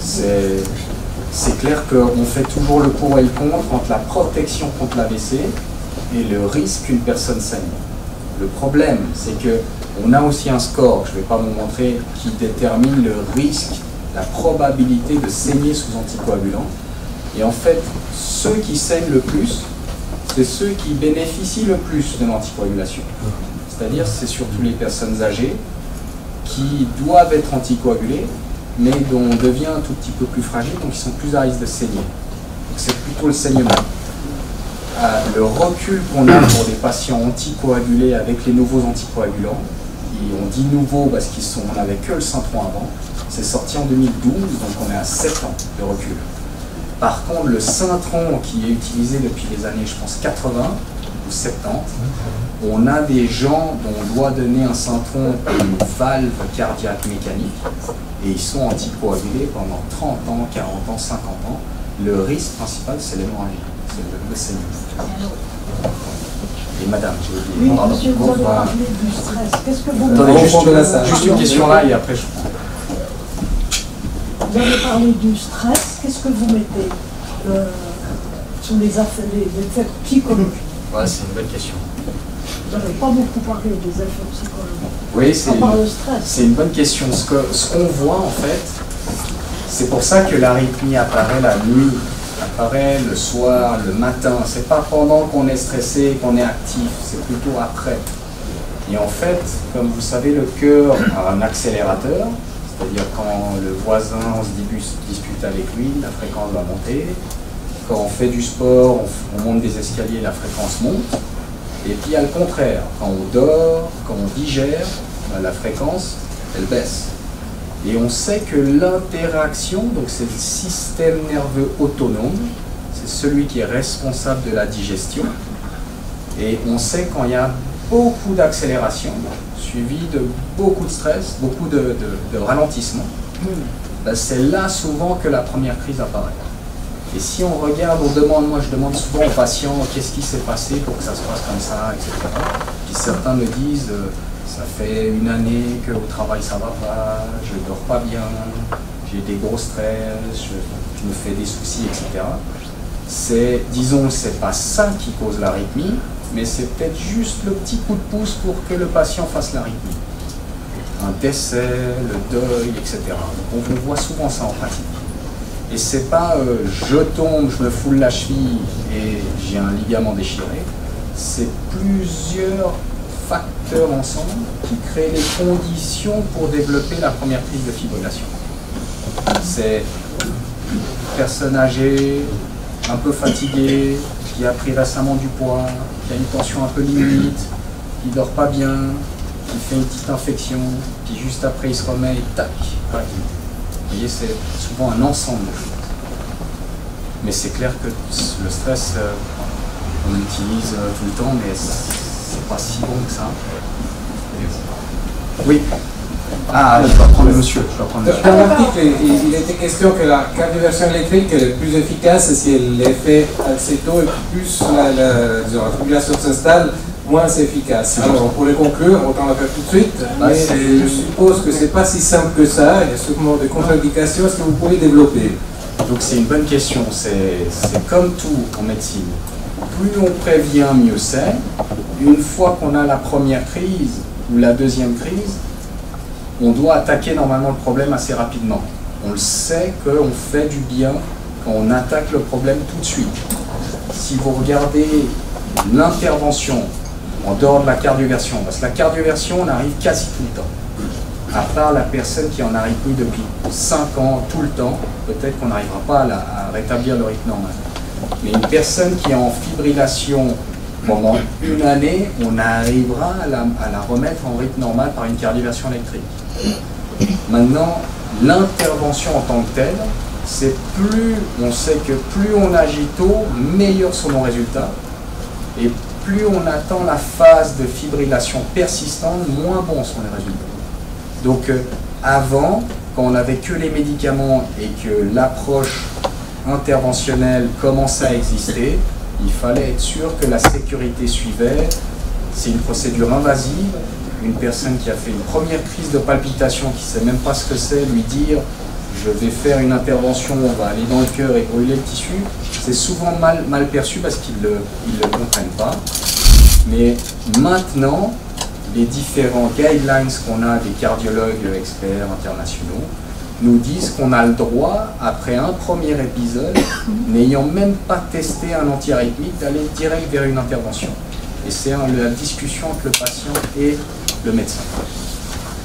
C'est clair qu'on fait toujours le pour et le contre entre la protection contre l'AVC et le risque qu'une personne saigne. Le problème, c'est qu'on a aussi un score, je ne vais pas vous montrer, qui détermine le risque, la probabilité de saigner sous anticoagulant. Et en fait, ceux qui saignent le plus, c'est ceux qui bénéficient le plus de l'anticoagulation. C'est-à-dire, c'est surtout les personnes âgées qui doivent être anticoagulées, mais dont on devient un tout petit peu plus fragile, donc ils sont plus à risque de saigner. Donc c'est plutôt le saignement. Le recul qu'on a pour des patients anticoagulés avec les nouveaux anticoagulants, et on dit nouveau parce qu'on n'avait que le Syntron avant, c'est sorti en 2012, donc on est à 7 ans de recul. Par contre, le Syntron qui est utilisé depuis les années, je pense, 80, ou 70, on a des gens dont on doit donner un centron et une valve cardiaque mécanique, et ils sont anticoagulés pendant 30 ans, 40 ans, 50 ans. Le risque principal, c'est l'hémorragie, c'est le saignement. Et madame, je veux Oui, dire, pardon. monsieur, vous avez parlé du stress. Qu'est-ce que vous Attendez, mettez juste une question là et après je prends. Vous avez parlé du stress. Qu'est-ce que vous mettez sur les effets psychologiques? Ouais, c'est une bonne question. Vous n'avez pas beaucoup parlé des effets psychologiques. Oui, À part le stress. c'est une bonne question. Ce qu'on voit en fait, c'est pour ça que l'arythmie apparaît la nuit, apparaît le soir, le matin. C'est pas pendant qu'on est stressé, qu'on est actif, c'est plutôt après. Et en fait, comme vous savez, le cœur a un accélérateur, c'est-à-dire quand le voisin, on se dispute avec lui, la fréquence va monter. Quand on fait du sport, on monte des escaliers, la fréquence monte. Et puis à le contraire, quand on dort, quand on digère, ben, la fréquence, elle baisse. Et on sait que l'interaction, donc c'est le système nerveux autonome, c'est celui qui est responsable de la digestion. Et on sait quand il y a beaucoup d'accélération, suivi de beaucoup de stress, beaucoup de ralentissement, ben c'est là souvent que la première crise apparaît. Et si on regarde, moi je demande souvent aux patients qu'est-ce qui s'est passé pour que ça se passe comme ça, etc. Puis certains me disent, ça fait une année qu'au travail ça va pas, je dors pas bien, j'ai des gros stress, je me fais des soucis, etc. Disons, c'est pas ça qui cause l'arythmie, mais c'est peut-être juste le petit coup de pouce pour que le patient fasse l'arythmie. Un décès, le deuil, etc. Donc on voit souvent ça en pratique. Et c'est pas je tombe, je me foule la cheville et j'ai un ligament déchiré. C'est plusieurs facteurs ensemble qui créent les conditions pour développer la première crise de fibrillation. C'est une personne âgée, un peu fatiguée, qui a pris récemment du poids, qui a une tension un peu limite, qui dort pas bien, qui fait une petite infection, puis juste après il se remet et tac, ouais. Vous voyez, c'est souvent un ensemble de choses. Mais c'est clair que le stress, on l'utilise tout le temps, mais c'est pas si bon que ça. Oui. Ah, je dois prendre le monsieur. Dans l'article, il était question que la cardioversion électrique est plus efficace si elle est faite assez tôt et plus la fibrillation s'installe, moins c'est efficace. Alors on pourrait conclure, autant la faire tout de suite, mais je suppose que c'est pas si simple que ça, il y a sûrement des contre-indications, est-ce que vous pouvez développer? Donc c'est une bonne question, c'est comme tout en médecine. Plus on prévient, mieux c'est. Une fois qu'on a la première crise ou la deuxième crise, on doit attaquer normalement le problème assez rapidement. On le sait qu'on fait du bien quand on attaque le problème tout de suite. Si vous regardez l'intervention en dehors de la cardioversion, parce que la cardioversion, on arrive quasi tout le temps. À part la personne qui en arythmie depuis 5 ans, tout le temps, peut-être qu'on n'arrivera pas à rétablir le rythme normal. Mais une personne qui est en fibrillation pendant une année, on arrivera à la remettre en rythme normal par une cardioversion électrique. Maintenant, l'intervention en tant que telle, c'est on sait que plus on agit tôt, meilleurs sont nos résultats. Et plus on attend la phase de fibrillation persistante, moins bons sont les résultats. Donc avant, quand on n'avait que les médicaments et que l'approche interventionnelle commençait à exister, il fallait être sûr que la sécurité suivait. C'est une procédure invasive. Une personne qui a fait une première crise de palpitation, qui ne sait même pas ce que c'est, lui dire je vais faire une intervention, on va aller dans le cœur et brûler le tissu, c'est souvent mal perçu parce qu'ils ne le comprennent pas. Mais maintenant, les différents guidelines qu'on a des cardiologues experts internationaux nous disent qu'on a le droit, après un premier épisode, n'ayant même pas testé un antiarythmique, d'aller direct vers une intervention. Et c'est la discussion entre le patient et le médecin.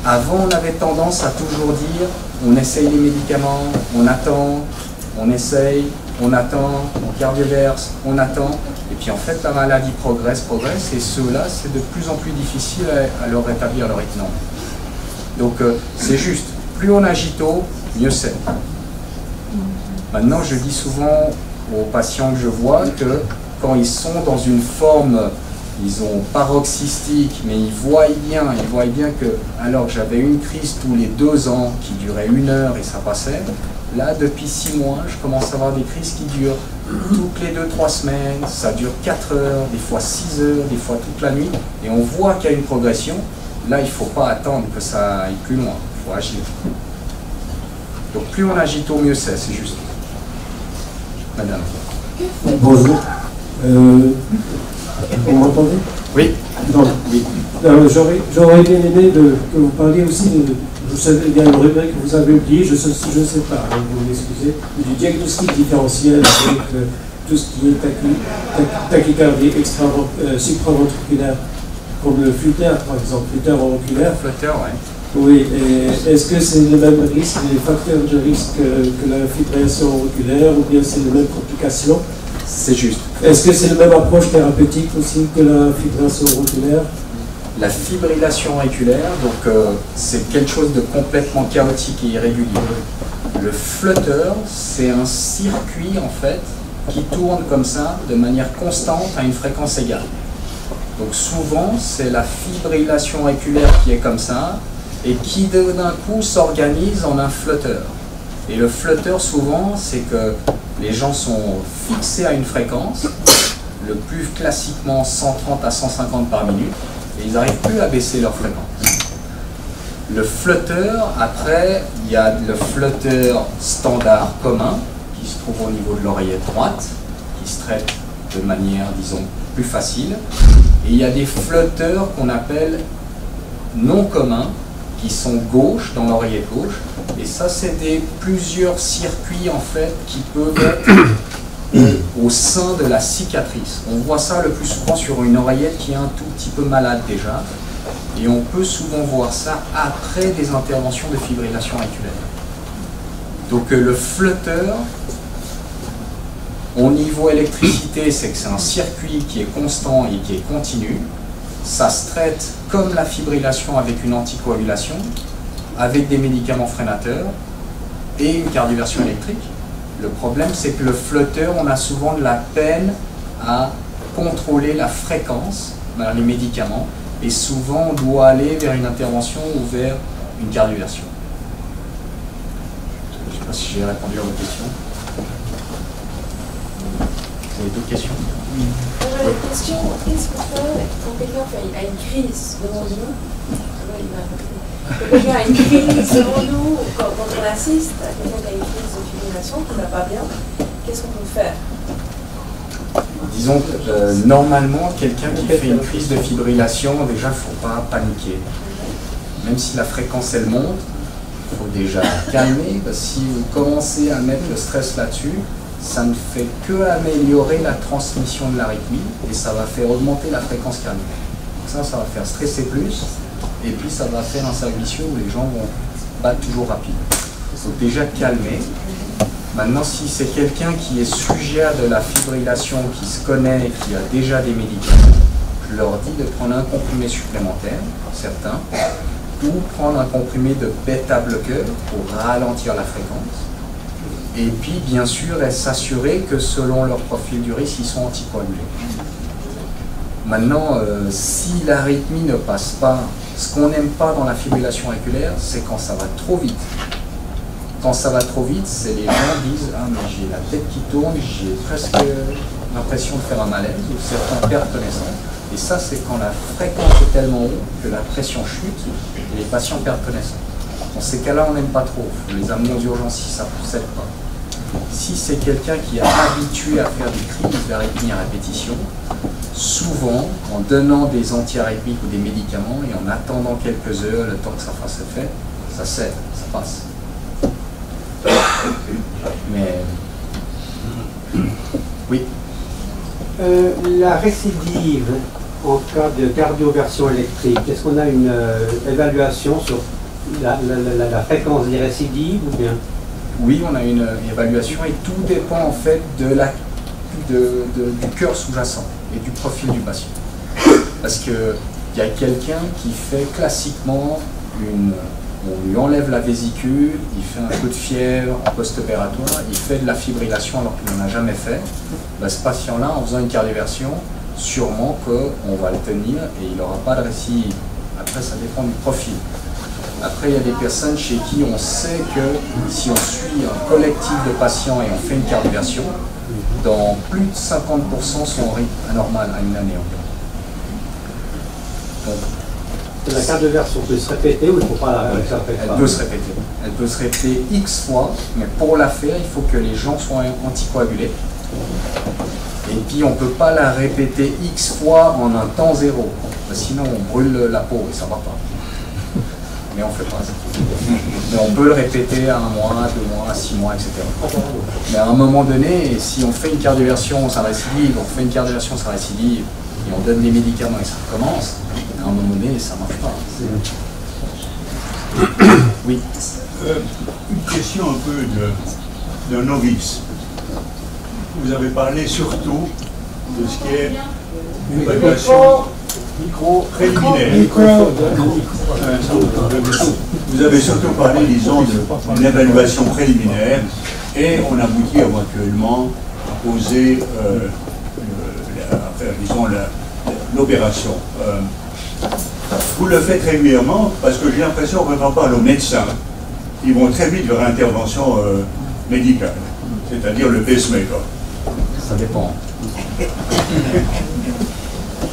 Avant, on avait tendance à toujours dire on essaye les médicaments, on attend, on essaye, on attend, on cardioverse, on attend. Et puis en fait, la maladie progresse, et ceux-là, c'est de plus en plus difficile à leur rétablir leur rythme. Donc c'est juste, plus on agit tôt, mieux c'est. Maintenant, je dis souvent aux patients que je vois que quand ils sont dans une forme ils ont paroxystique, mais ils voient bien que, alors que j'avais une crise tous les 2 ans qui durait 1 heure et ça passait, là, depuis 6 mois, je commence à avoir des crises qui durent toutes les 2-3 semaines, ça dure 4 heures, des fois 6 heures, des fois toute la nuit, et on voit qu'il y a une progression. Là, il ne faut pas attendre que ça aille plus loin, il faut agir. Donc plus on agit tôt, mieux c'est juste. Madame. Bonjour. Vous m'entendez? Oui. Donc, oui. J'aurais bien aimé que vous parliez aussi vous savez, il y a une rubrique que vous avez oubliée, je ne sais pas, hein, vous m'excusez, du diagnostic différentiel avec tout ce qui est tachycardie supraventriculaire, comme le flutter par exemple, flutter auriculaire. Flutter, oui. Oui, et est-ce que c'est le même risque, les facteurs de risque que la fibrillation auriculaire, ou bien c'est les mêmes complications? C'est juste. Est-ce que c'est la même approche thérapeutique aussi que la fibrillation auriculaire? La fibrillation auriculaire, donc c'est quelque chose de complètement chaotique et irrégulier. Le flutter, c'est un circuit en fait qui tourne comme ça de manière constante à une fréquence égale. Donc souvent, c'est la fibrillation auriculaire qui est comme ça et qui d'un coup s'organise en un flutter. Et le flutter, souvent, c'est que les gens sont fixés à une fréquence, le plus classiquement 130 à 150 par minute, et ils n'arrivent plus à baisser leur fréquence. Le flutter, après, il y a le flutter standard commun, qui se trouve au niveau de l'oreillette droite, qui se traite de manière, disons, plus facile. Et il y a des flutters qu'on appelle non communs, qui sont gauche, dans l'oreillette gauche. Et ça, c'est plusieurs circuits, en fait, qui peuvent être au sein de la cicatrice. On voit ça le plus souvent sur une oreillette qui est un tout petit peu malade déjà. Et on peut souvent voir ça après des interventions de fibrillation auriculaire. Donc le flutter, au niveau électricité, c'est que c'est un circuit qui est constant et qui est continu. Ça se traite comme la fibrillation avec une anticoagulation, avec des médicaments freinateurs et une cardioversion électrique. Le problème, c'est que le flutter, on a souvent de la peine à contrôler la fréquence dans les médicaments, et souvent on doit aller vers une intervention ou vers une cardioversion. Je ne sais pas si j'ai répondu à votre question. Vous avez d'autres questions? J'avais une question. Qu'est-ce qu'on fait quand quelqu'un a une crise devant nous? Quand quelqu'un a une crise devant nous, quand on assiste à quelqu'un qui a une crise de fibrillation, qui ne va pas bien, qu'est-ce qu'on peut faire? Disons que normalement, quelqu'un qui fait une crise de fibrillation, déjà, il ne faut pas paniquer. Même si la fréquence, elle monte, il faut déjà calmer, parce que si vous commencez à mettre le stress là-dessus, ça ne fait que améliorer la transmission de l'arythmie et ça va faire augmenter la fréquence cardiaque. Donc ça va faire stresser plus et puis ça va faire un cercle vicieux où les gens vont battre toujours rapide. Donc déjà calmer. Maintenant, si c'est quelqu'un qui est sujet à de la fibrillation, qui se connaît, qui a déjà des médicaments, je leur dis de prendre un comprimé supplémentaire, certains, ou prendre un comprimé de bêta-bloqueur pour ralentir la fréquence. Et puis, bien sûr, s'assurer que selon leur profil du risque, ils sont anticoagulés. Maintenant, si l'arythmie ne passe pas, ce qu'on n'aime pas dans la fibrillation auriculaire, c'est quand ça va trop vite. Quand ça va trop vite, c'est les gens disent « Ah, mais j'ai la tête qui tourne, j'ai presque l'impression de faire un malaise » ou certains perdent connaissance. Et ça, c'est quand la fréquence est tellement haute que la pression chute et les patients perdent connaissance. Dans ces cas-là, on n'aime pas trop. Il faut les amener aux urgences si ça ne procède pas. Si c'est quelqu'un qui est habitué à faire des crises d'arythmie à répétition, souvent, en donnant des anti-arythmiques ou des médicaments et en attendant quelques heures, le temps que ça fasse effet, ça cède, ça passe. Mais... Oui. La récidive en cas de cardioversion électrique, est-ce qu'on a une évaluation sur la fréquence des récidives ou bien? Oui, on a une évaluation et tout dépend en fait du cœur sous-jacent et du profil du patient. Parce qu'il y a quelqu'un qui fait classiquement on lui enlève la vésicule, il fait un peu de fièvre en post-opératoire, il fait de la fibrillation alors qu'il n'en a jamais fait. Ben, ce patient-là, en faisant une cardioversion, sûrement qu'on va le tenir et il n'aura pas de récidive. Après, ça dépend du profil. Après, il y a des personnes chez qui on sait que si on suit un collectif de patients et on fait une cardioversion, dans plus de 50% sont en rythme anormal à une année environ. La cardioversion peut se répéter ou il ne faut pas la répéter? Elle peut se répéter. Elle peut se répéter X fois, mais pour la faire, il faut que les gens soient anticoagulés. Et puis on ne peut pas la répéter X fois en un temps zéro. Sinon on brûle la peau et ça ne va pas. Mais on ne fait pas ça. Mais on peut le répéter à 1 mois, 2 mois, 6 mois, etc. Mais à un moment donné, si on fait une cardioversion, ça récidive, on fait une cardioversion, ça récidive, et on donne des médicaments et ça recommence, à un moment donné, ça ne marche pas. Oui. Une question un peu d'un novice. Vous avez parlé surtout de ce qui est l'évaluation préliminaire. Vous avez surtout parlé, disons, d'une évaluation préliminaire et on aboutit éventuellement à poser, disons, l'opération. Vous le faites régulièrement parce que j'ai l'impression que quand on parle aux médecins, ils vont très vite vers l'intervention médicale, c'est-à-dire le pacemaker. Ça dépend.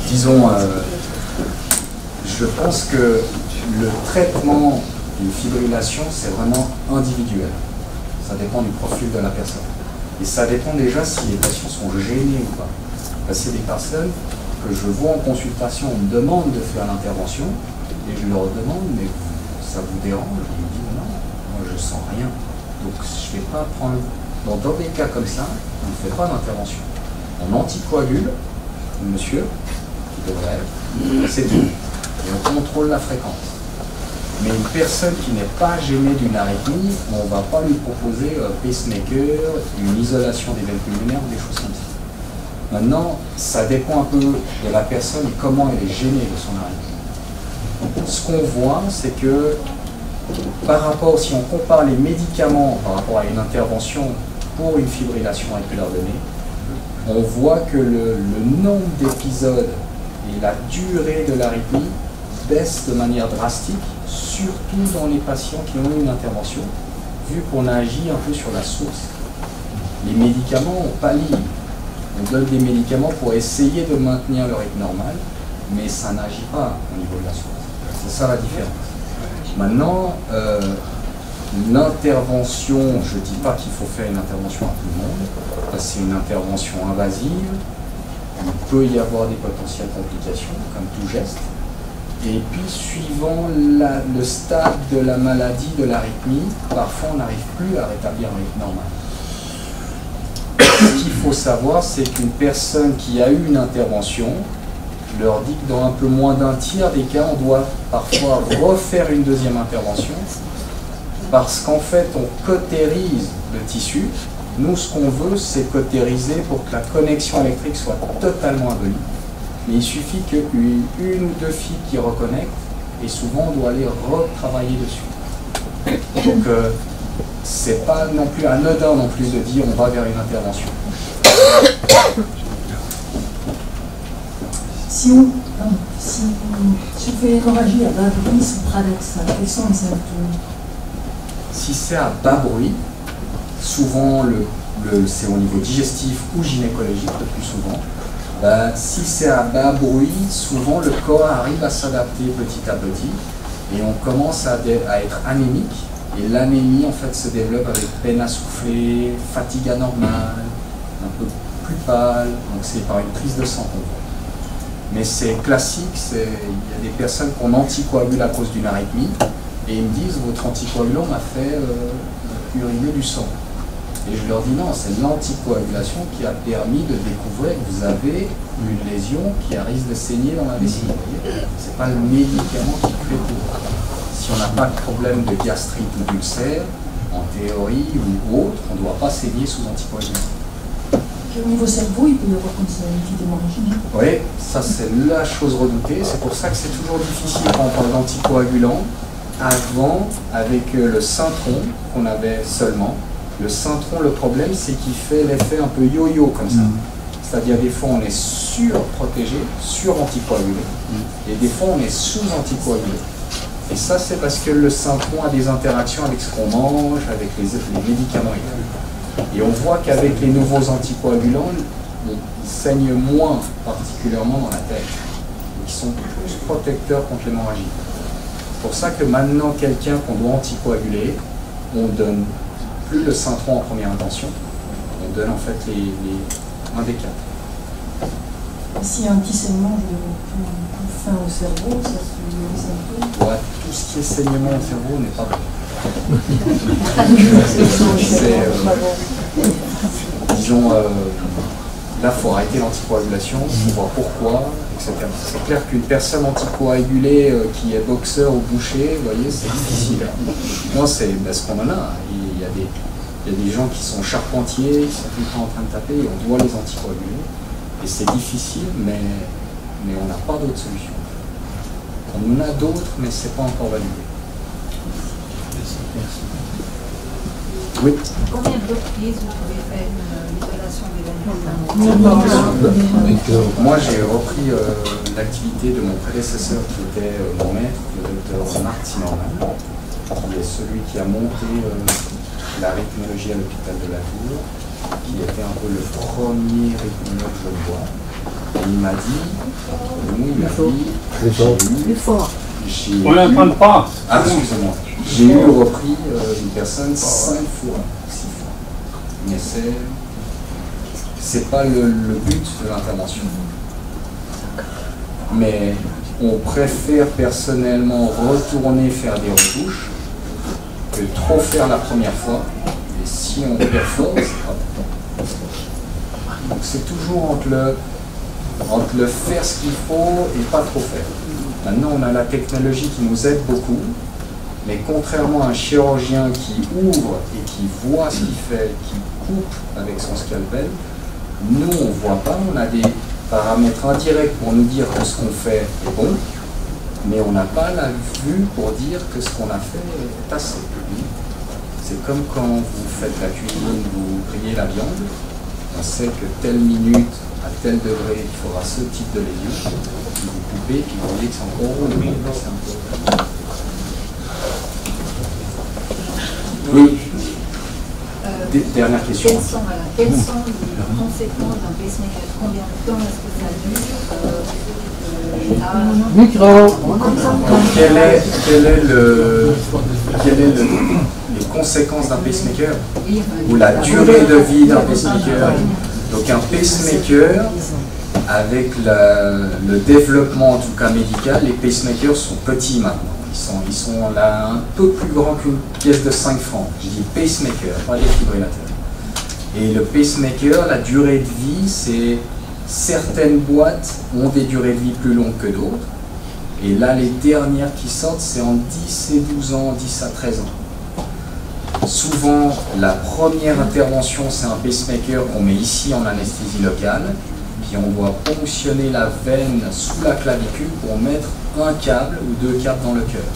Disons, je pense que le traitement d'une fibrillation, c'est vraiment individuel. Ça dépend du profil de la personne. Et ça dépend déjà si les patients sont gênés ou pas. Parce que c'est des personnes que je vois en consultation, on me demande de faire l'intervention, et je leur demande, mais ça vous dérange? Ils me disent non, moi je sens rien. Donc je ne vais pas prendre... Dans des cas comme ça, on ne fait pas d'intervention. On anticoagule, monsieur, qui devrait être, c'est tout. Et on contrôle la fréquence. Mais une personne qui n'est pas gênée d'une arythmie, on ne va pas lui proposer pacemaker, une isolation des veines pulmonaires, des choses comme ça. Maintenant, ça dépend un peu de la personne et comment elle est gênée de son arythmie. Ce qu'on voit, c'est que par rapport, si on compare les médicaments par rapport à une intervention pour une fibrillation auriculaire donnée, on voit que le nombre d'épisodes et la durée de l'arythmie baisse de manière drastique, surtout dans les patients qui ont eu une intervention, vu qu'on agit un peu sur la source. Les médicaments, on pallie. On donne des médicaments pour essayer de maintenir le rythme normal, mais ça n'agit pas au niveau de la source. C'est ça la différence. Maintenant, l'intervention, je ne dis pas qu'il faut faire une intervention à tout le monde, parce que c'est une intervention invasive, il peut y avoir des potentielles complications, comme tout geste, et puis suivant le stade de la maladie, de l'arythmie, parfois on n'arrive plus à rétablir un rythme normal. Ce qu'il faut savoir, c'est qu'une personne qui a eu une intervention, je leur dis que dans un peu moins d'un tiers des cas, on doit parfois refaire une deuxième intervention parce qu'en fait, on cautérise le tissu. Nous, ce qu'on veut, c'est cautériser pour que la connexion électrique soit totalement abolie. Mais il suffit qu'une ou deux fibres qui reconnectent et souvent, on doit aller retravailler dessus. Donc, c'est pas non plus anodin non plus de dire on va vers une intervention. Si on fait une hémorragie à bas bruit sous Pradaxa, quels sont les symptômes? Si c'est à bas bruit, souvent c'est au niveau digestif ou gynécologique le plus souvent. Si c'est à bas bruit, souvent le corps arrive à s'adapter petit à petit et on commence à être anémique. Et l'anémie en fait se développe avec peine à souffler, fatigue anormale, un peu plus pâle, donc c'est par une prise de sang qu'on voit. Mais c'est classique, il y a des personnes qu'on anticoagule à cause d'une arythmie et ils me disent votre anticoagulant m'a fait uriner du sang. Et je leur dis non, c'est l'anticoagulation qui a permis de découvrir que vous avez une lésion qui a risque de saigner dans la vessie. C'est pas le médicament qui fait tout. Si on n'a pas de problème de gastrite ou d'ulcère, en théorie ou autre, on ne doit pas saigner sous anticoagulant. Au niveau cerveau, il peut y avoir comme ça une petite hémorragie. Oui, ça c'est la chose redoutée. C'est pour ça que c'est toujours difficile quand on parle d'anticoagulant. Avant, avec le Syntron qu'on avait seulement, le Syntron, le problème, c'est qu'il fait l'effet un peu yo-yo comme ça. C'est-à-dire des fois on est surprotégé, suranticoagulé, et des fois on est sous-anticoagulé. Et ça c'est parce que le syntron a des interactions avec ce qu'on mange, avec les médicaments et tout. Et on voit qu'avec les nouveaux anticoagulants, ils saignent moins particulièrement dans la tête. Ils sont plus protecteurs contre l'hémorragie. C'est pour ça que maintenant quelqu'un qu'on doit anticoaguler, on donne plus le syntron en première intention, on donne en fait un des 4. S'il y a un petit saignement de fin au cerveau, ça se Ouais, tout ce qui est saignement au cerveau n'est pas bon. Disons, là il faut arrêter l'anticoagulation, il faut voir pourquoi, etc. C'est clair qu'une personne anticoagulée qui est boxeur ou boucher, vous voyez, c'est difficile. Moi, c'est ce qu'on en a. Il y a des gens qui sont charpentiers, qui sont tout le temps en train de taper, et on doit les anticoaguler. Et c'est difficile, mais on n'a pas d'autre solution. On en a d'autres, mais ce n'est pas encore validé. Oui. Combien de reprises vous pouvez faire une isolation des Moi, j'ai repris l'activité de mon prédécesseur qui était mon maître, le docteur Marc Zimmermann, qui est celui qui a monté la rythmologie à l'hôpital de la Tour, qui était un peu le premier rythmologue genevois. Et il m'a dit, on n'entend pas. Ah, excusez-moi. J'ai repris une personne 5 fois, 6 fois. Mais c'est pas le but de l'intervention. Mais on préfère personnellement retourner faire des retouches que trop faire la première fois. Et si on performe, c'est pas bon. Donc c'est toujours entre le faire ce qu'il faut et pas trop faire. Maintenant, on a la technologie qui nous aide beaucoup, mais contrairement à un chirurgien qui ouvre et qui voit ce qu'il fait, qui coupe avec son scalpel, nous, on ne voit pas, on a des paramètres indirects pour nous dire que ce qu'on fait est bon, mais on n'a pas la vue pour dire que ce qu'on a fait est assez. C'est comme quand vous faites la cuisine, vous grillez la viande, on sait que telle minute, à tel degré, il faudra ce type de légumes, puis vous coupez, puis vous voyez que c'est encore rouge. Oui. Dernière question. Quelles sont les conséquences d'un pacemaker? Combien de temps est-ce que ça dure? Micro. Quelle est les conséquences d'un pacemaker ou la durée de vie d'un pacemaker? Donc un pacemaker, avec le développement en tout cas médical, les pacemakers sont petits maintenant. Ils sont là un peu plus grands qu'une pièce de 5 francs. Je dis pacemaker, pas défibrillateur. Et le pacemaker, la durée de vie, c'est certaines boîtes ont des durées de vie plus longues que d'autres. Et là, les dernières qui sortent, c'est en 10 et 12 ans, 10 à 13 ans. Souvent, la première intervention, c'est un pacemaker qu'on met ici en anesthésie locale. Puis on doit ponctionner la veine sous la clavicule pour mettre un câble ou 2 câbles dans le cœur.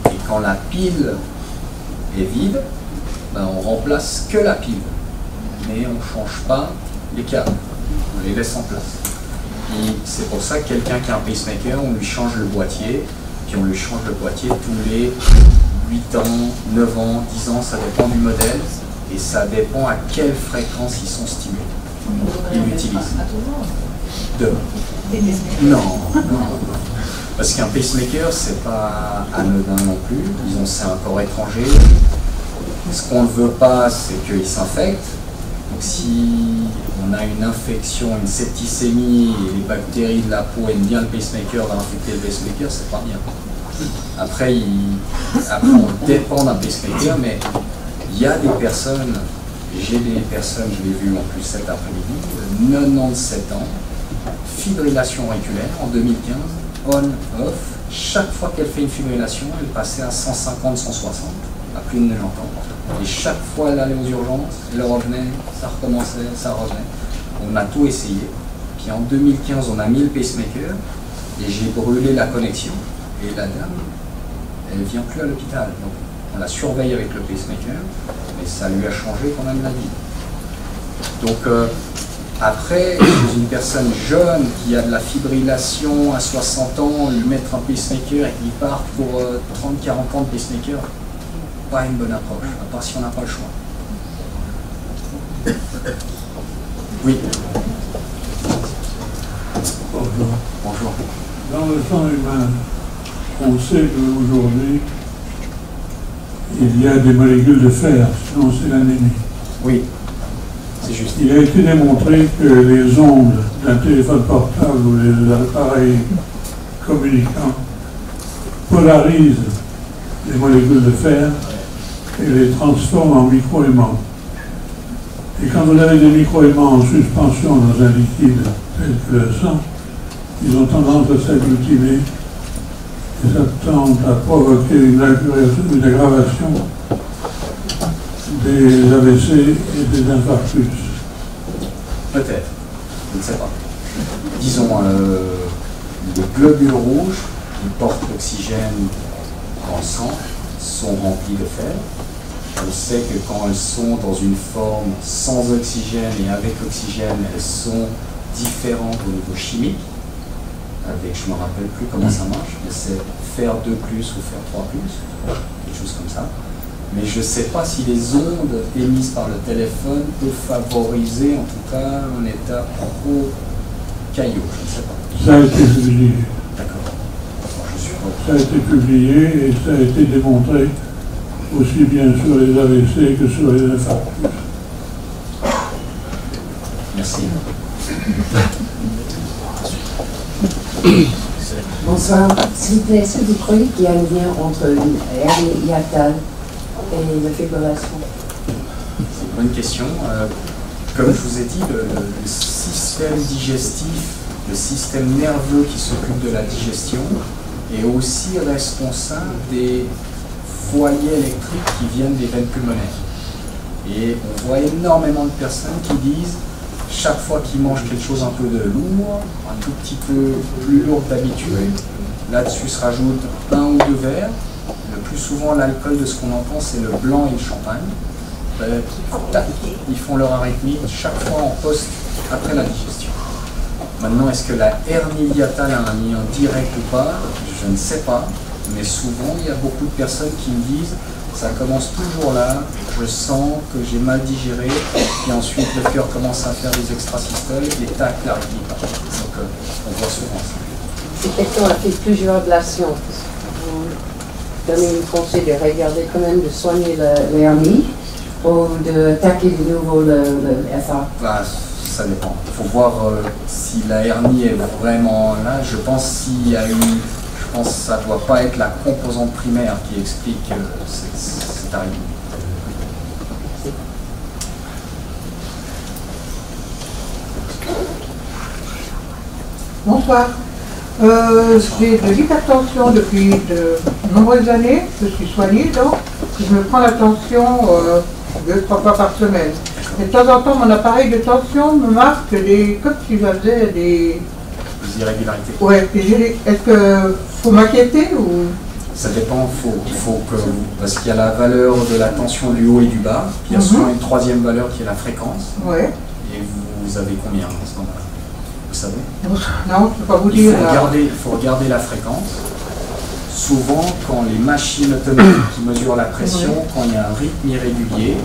Et quand la pile est vide, ben on remplace que la pile. Mais on ne change pas les câbles. On les laisse en place. Et c'est pour ça que quelqu'un qui a un pacemaker, on lui change le boîtier, puis on lui change le boîtier tous les 8 ans, 9 ans, 10 ans, ça dépend du modèle, et ça dépend à quelle fréquence ils sont stimulés. Ils l'utilisent. Non. Parce qu'un pacemaker, c'est pas anodin non plus. Disons, c'est un corps étranger. Ce qu'on ne veut pas, c'est qu'il s'infecte. Donc si on a une infection, une septicémie, et les bactéries de la peau aiment bien le pacemaker, va infecter le pacemaker, c'est pas bien. Après, on dépend d'un pacemaker, mais il y a des personnes, j'ai des personnes, je l'ai vu en plus cet après-midi, 97 ans, fibrillation auriculaire en 2015, on-off, chaque fois qu'elle fait une fibrillation, elle passait à 150, 160, à plus de 90 ans. Et chaque fois elle allait aux urgences, elle revenait, ça recommençait, ça revenait. On a tout essayé. Puis en 2015, on a mis le pacemaker et j'ai brûlé la connexion. Et la dame, elle ne vient plus à l'hôpital. Donc on la surveille avec le pacemaker, mais ça lui a changé quand même la vie. Donc Après, chez une personne jeune qui a de la fibrillation à 60 ans, lui mettre un pacemaker et qu'il parte pour 30-40 ans de pacemaker, pas une bonne approche, à part si on n'a pas le choix. Oui. Bonjour. Bonjour. Dans le sang humain, on sait qu'aujourd'hui, il y a des molécules de fer, sinon c'est l'anémie. Oui, c'est juste. Il a été démontré que les ondes d'un téléphone portable ou les appareils communicants polarisent les molécules de fer et les transforment en micro-aimants. Et quand vous avez des micro-aimants en suspension dans un liquide tel que le sang, ils ont tendance à s'agglutiner et ça tend à provoquer une aggravation des AVC et des infarctus. Peut-être, je ne sais pas. Disons, les globules rouges qui portent l'oxygène dans le sang sont remplis de fer. On sait que quand elles sont dans une forme sans oxygène et avec oxygène, elles sont différentes au niveau chimique. Avec, je ne me rappelle plus comment ça marche, mais c'est fer 2+, ou fer 3+, quelque chose comme ça. Mais je ne sais pas si les ondes émises par le téléphone peuvent favoriser, en tout cas, un état pro-caillot, je ne sais pas. Ça a été publié. D'accord. Ça a été publié et ça a été démontré aussi bien sur les AVC que sur les infarctus. Merci. Bonsoir. S'il vous plaît, est-ce que vous croyez qu'il y a un lien entre l'hernie hiatale et la fibrillation? C'est une bonne question. Comme je vous ai dit, le système digestif, le système nerveux qui s'occupe de la digestion est aussi responsable des foyers électriques qui viennent des veines pulmonaires. Et on voit énormément de personnes qui disent chaque fois qu'ils mangent quelque chose un peu de lourd, un tout petit peu plus lourd que d'habitude, là-dessus se rajoute 1 ou 2 verres. Le plus souvent, l'alcool de ce qu'on entend, c'est le blanc et le champagne. Tac, ils font leur arythmie chaque fois en poste après la digestion. Maintenant, est-ce que la hernie hiatale a un lien direct ou pas? Je ne sais pas, mais souvent, il y a beaucoup de personnes qui me disent ça commence toujours là, je sens que j'ai mal digéré, et ensuite le cœur commence à faire des extrasystoles, et tac, l'arythmie part. Donc on voit souvent ça. Cette question a fait plusieurs ablations. Vous donnez une conseil de regarder quand même, de soigner l'hernie, ou d'attaquer de nouveau le FA? Bah, ça dépend. Il faut voir si la hernie est vraiment là. Je pense s'il y a eu... Je pense que ça ne doit pas être la composante primaire qui explique cette arrivée. Bonsoir. J'ai de l'hypertension depuis de nombreuses années. Je suis soignée, donc je me prends la tension 2-3 fois par semaine. Et de temps en temps, mon appareil de tension me marque comme si j'avais des irrégularités. Ouais, est-ce que faut m'inquiéter ou? Ça dépend, parce qu'il y a la valeur de la tension du haut et du bas, puis il y a souvent une troisième valeur qui est la fréquence. Ouais. Et vous avez combien en ce moment-là? Vous savez? Non, je ne peux pas vous dire. Il faut regarder la fréquence. Souvent, quand les machines automatiques qui mesurent la pression, quand il y a un rythme irrégulier,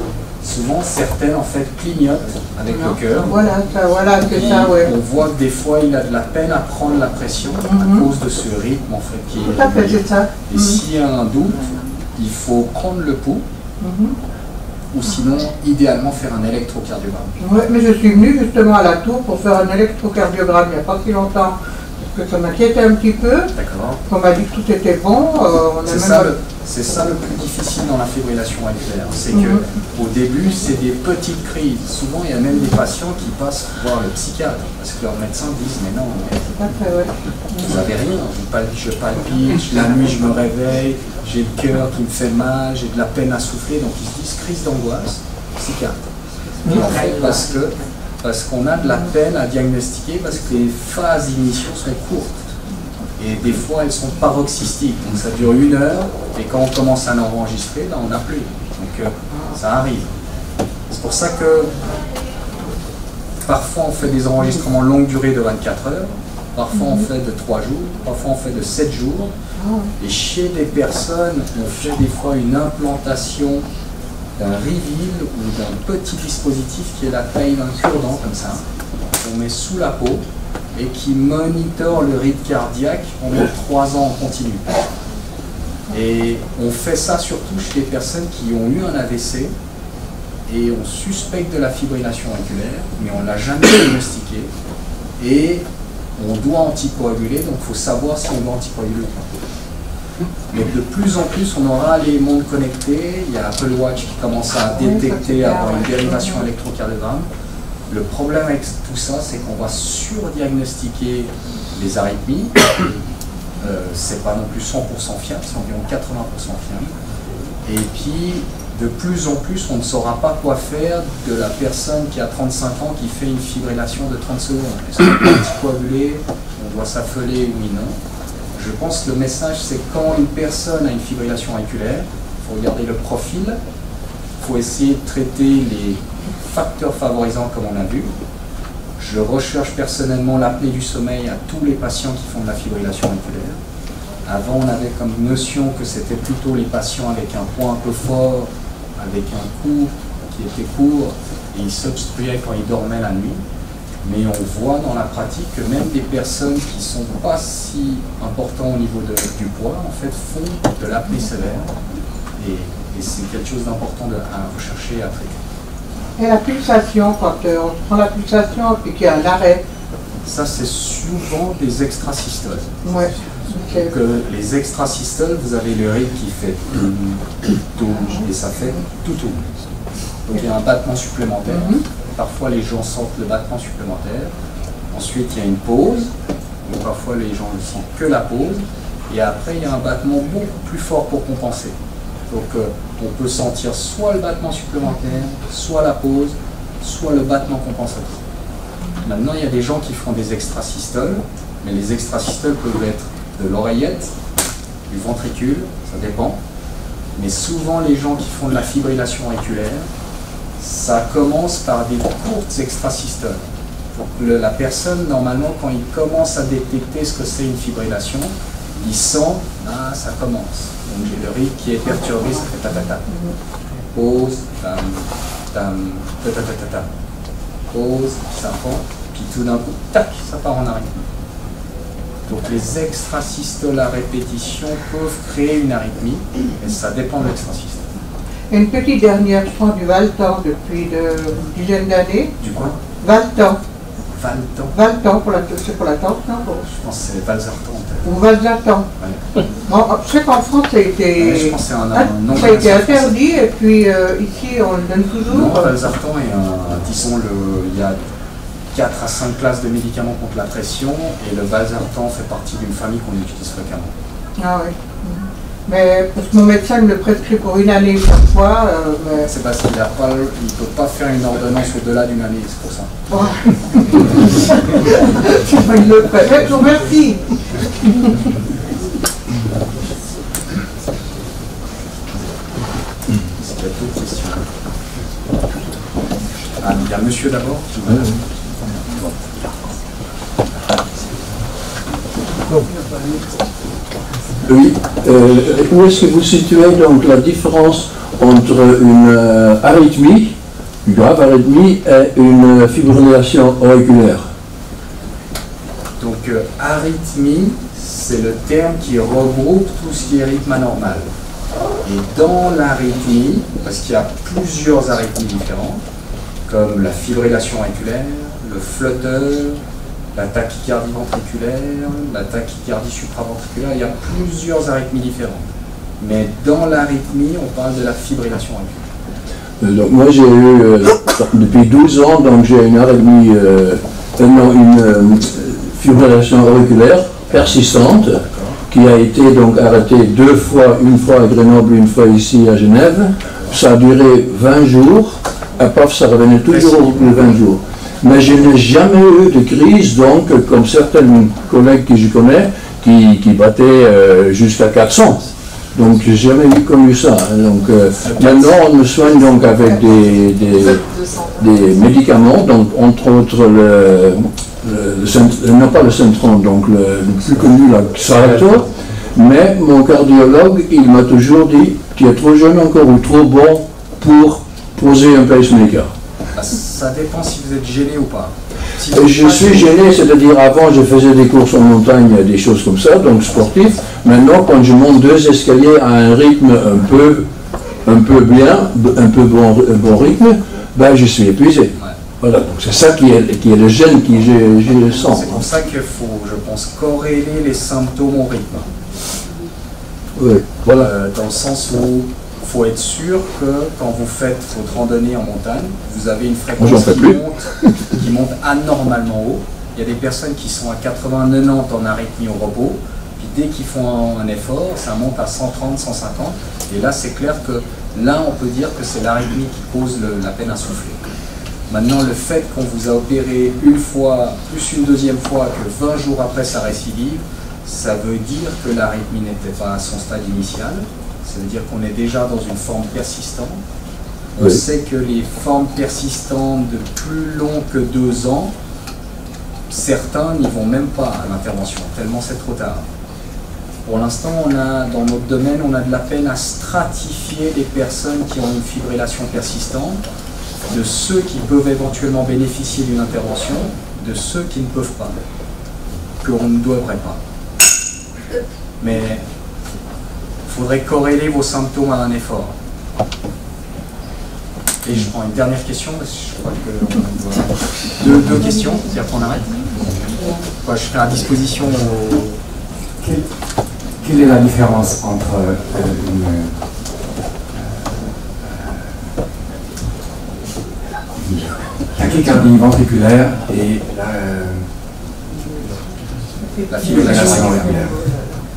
souvent certaines en fait clignotent avec le cœur. Voilà, c'est ça, ouais. On voit que des fois il a de la peine à prendre la pression à cause de ce rythme en fait qui est. Tout à fait, c'est ça. Et s'il y a un doute, il faut prendre le pouls, ou sinon idéalement faire un électrocardiogramme. Oui, mais je suis venue justement à la tour pour faire un électrocardiogramme il n'y a pas si longtemps. Que ça m'inquiétait un petit peu. D'accord. On m'a dit que tout était bon. C'est ça le plus difficile dans la fibrillation auriculaire. C'est que au début, c'est des petites crises. Souvent, il y a même des patients qui passent voir le psychiatre parce que leurs médecins disent mais non, vous n'avez rien. Je palpite, la nuit je me réveille, j'ai le cœur qui me fait mal, j'ai de la peine à souffler. Donc ils se disent crise d'angoisse, psychiatre. Et en fait, parce qu'on a de la peine à diagnostiquer parce que les phases d'initiation sont courtes. Et des fois, elles sont paroxystiques. Donc ça dure 1 heure, et quand on commence à enregistrer, là, on n'a plus. Donc ça arrive. C'est pour ça que parfois on fait des enregistrements longue durée de 24 heures, parfois on fait de 3 jours, parfois on fait de 7 jours. Et chez des personnes, on fait des fois une implantation d'un reveal ou d'un petit dispositif qui est la taille d'un cure-dent comme ça, qu'on met sous la peau et qui monitore le rythme cardiaque pendant 3 ans en continu. Et on fait ça surtout chez des personnes qui ont eu un AVC et on suspecte de la fibrillation auriculaire, mais on ne l'a jamais diagnostiqué et on doit anticoaguler, donc il faut savoir si on doit anticoaguler ou pas. Mais de plus en plus, on aura les montres connectés. Il y a Apple Watch qui commence à détecter, à avoir une dérivation électrocardiogramme. Le problème avec tout ça, c'est qu'on va surdiagnostiquer les arythmies. C'est pas non plus 100% fiable, c'est environ 80% fiable. Et puis, de plus en plus, on ne saura pas quoi faire de la personne qui a 35 ans qui fait une fibrillation de 30 secondes. Est-ce qu'on doit anticoaguler, on doit s'affoler, oui, non. Je pense que le message, c'est quand une personne a une fibrillation auriculaire, il faut regarder le profil, il faut essayer de traiter les facteurs favorisants comme on a vu. Je recherche personnellement l'apnée du sommeil à tous les patients qui font de la fibrillation auriculaire. Avant, on avait comme notion que c'était plutôt les patients avec un poids un peu fort, avec un cou qui était court, et ils s'obstruaient quand ils dormaient la nuit. Mais on voit dans la pratique que même des personnes qui ne sont pas si importantes au niveau du poids, en fait, font de l'apnée sévère. Et c'est quelque chose d'important à rechercher et à traiter. Et la pulsation, quand on prend la pulsation et qu'il y a un arrêt? Ça, c'est souvent des extrasystoles. Ouais. Okay. Donc, les extrasystoles, vous avez le rythme qui fait tout, et ça fait tout. Donc il y a un battement supplémentaire. Parfois les gens sentent le battement supplémentaire. Ensuite il y a une pause. Donc, parfois les gens ne sentent que la pause. Et après il y a un battement beaucoup plus fort pour compenser. Donc on peut sentir soit le battement supplémentaire, soit la pause, soit le battement compensateur. Maintenant il y a des gens qui font des extrasystoles, mais les extrasystoles peuvent être de l'oreillette, du ventricule, ça dépend. Mais souvent les gens qui font de la fibrillation auriculaire, ça commence par des courtes extrasystoles. Donc la personne, normalement, quand il commence à détecter ce que c'est une fibrillation, il sent, ah, ça commence. Donc j'ai le rythme qui est perturbé, ça fait ta-ta-ta. Pause, tam, tam, ta-ta-ta-ta. Pause, ça prend, puis tout d'un coup, tac, ça part en arythmie. Donc les extrasystoles à répétition peuvent créer une arythmie, et ça dépend de l'extrasystole. Et une petite dernière, je prends du Valtan depuis une dizaine d'années. Du quoi? Valtan. Valtan. Valtan, c'est pour la tension. Je pense que c'est Valsartan. Ou Valsartan. Ouais. Bon, je sais qu'en France, ça a été, je pense que c'est ça a été interdit, et puis ici, on le donne toujours. Non, Valsartan est disons, il y a 4 à 5 classes de médicaments contre la pression, et le Valsartan fait partie d'une famille qu'on utilise fréquemment. Ah oui. Mais parce que mon médecin me le prescrit pour une année chaque fois. C'est parce qu'il ne peut pas faire une ordonnance au-delà d'une année, c'est pour ça. Ouais. Il le fait. Je vous remercie. Est-ce qu'il y a d'autres questions? Ah, il y a monsieur d'abord qui veut. Oui, où est-ce que vous situez donc la différence entre une arythmie, une grave arythmie, et une fibrillation auriculaire? Donc arythmie, c'est le terme qui regroupe tout ce qui est rythme anormal. Et dans l'arythmie, parce qu'il y a plusieurs arythmies différentes, comme la fibrillation auriculaire, le flutteur, la tachycardie ventriculaire, la tachycardie supraventriculaire, il y a plusieurs arythmies différentes. Mais dans l'arythmie, on parle de la fibrillation auriculaire. Donc moi j'ai eu, depuis 12 ans, donc j'ai une arythmie, une fibrillation auriculaire persistante, qui a été donc arrêtée 2 fois, une fois à Grenoble, une fois ici à Genève. Ça a duré 20 jours, et paf, ça revenait toujours au bout de 20 jours. Mais je n'ai jamais eu de crise, donc, comme certains collègues que je connais, qui battaient jusqu'à 400. Donc j'ai jamais connu ça. Hein. Donc maintenant on me soigne donc avec des médicaments, donc entre autres non pas le Centron, donc le plus connu, la Xarelto, mais mon cardiologue il m'a toujours dit tu es trop jeune encore ou trop bon pour poser un pacemaker. Ça dépend si vous êtes gêné ou pas. Si je suis gêné, c'est-à-dire avant je faisais des courses en montagne, des choses comme ça, donc sportif. Maintenant quand je monte 2 escaliers à un rythme un peu bien, un peu bon rythme, ben je suis épuisé. Ouais. Voilà, donc c'est ça qui est le gêne que je sens. C'est pour ça qu'il faut, je pense, corréler les symptômes au rythme. Oui, voilà. Dans le sens où il faut être sûr que quand vous faites votre randonnée en montagne, vous avez une fréquence qui monte anormalement haut. Il y a des personnes qui sont à 80-90 en arythmie au repos, puis dès qu'ils font un effort, ça monte à 130, 150. Et là, c'est clair que là, on peut dire que c'est l'arythmie qui cause la peine à souffler. Maintenant, le fait qu'on vous a opéré une fois, plus une deuxième fois, que 20 jours après sa récidive, ça veut dire que l'arythmie n'était pas à son stade initial. Ça veut dire qu'on est déjà dans une forme persistante. On sait que les formes persistantes de plus long que 2 ans, certains n'y vont même pas à l'intervention, tellement c'est trop tard. Pour l'instant, dans notre domaine, on a de la peine à stratifier les personnes qui ont une fibrillation persistante, de ceux qui peuvent éventuellement bénéficier d'une intervention, de ceux qui ne peuvent pas, qu'on ne devrait pas. Mais il faudrait corréler vos symptômes à un effort. Et je prends une dernière question, parce que je crois que deux questions, puis après on arrête. Je serai à disposition Quelle est la différence entre une tachycardie ventriculaire et la fibrillation auriculaire?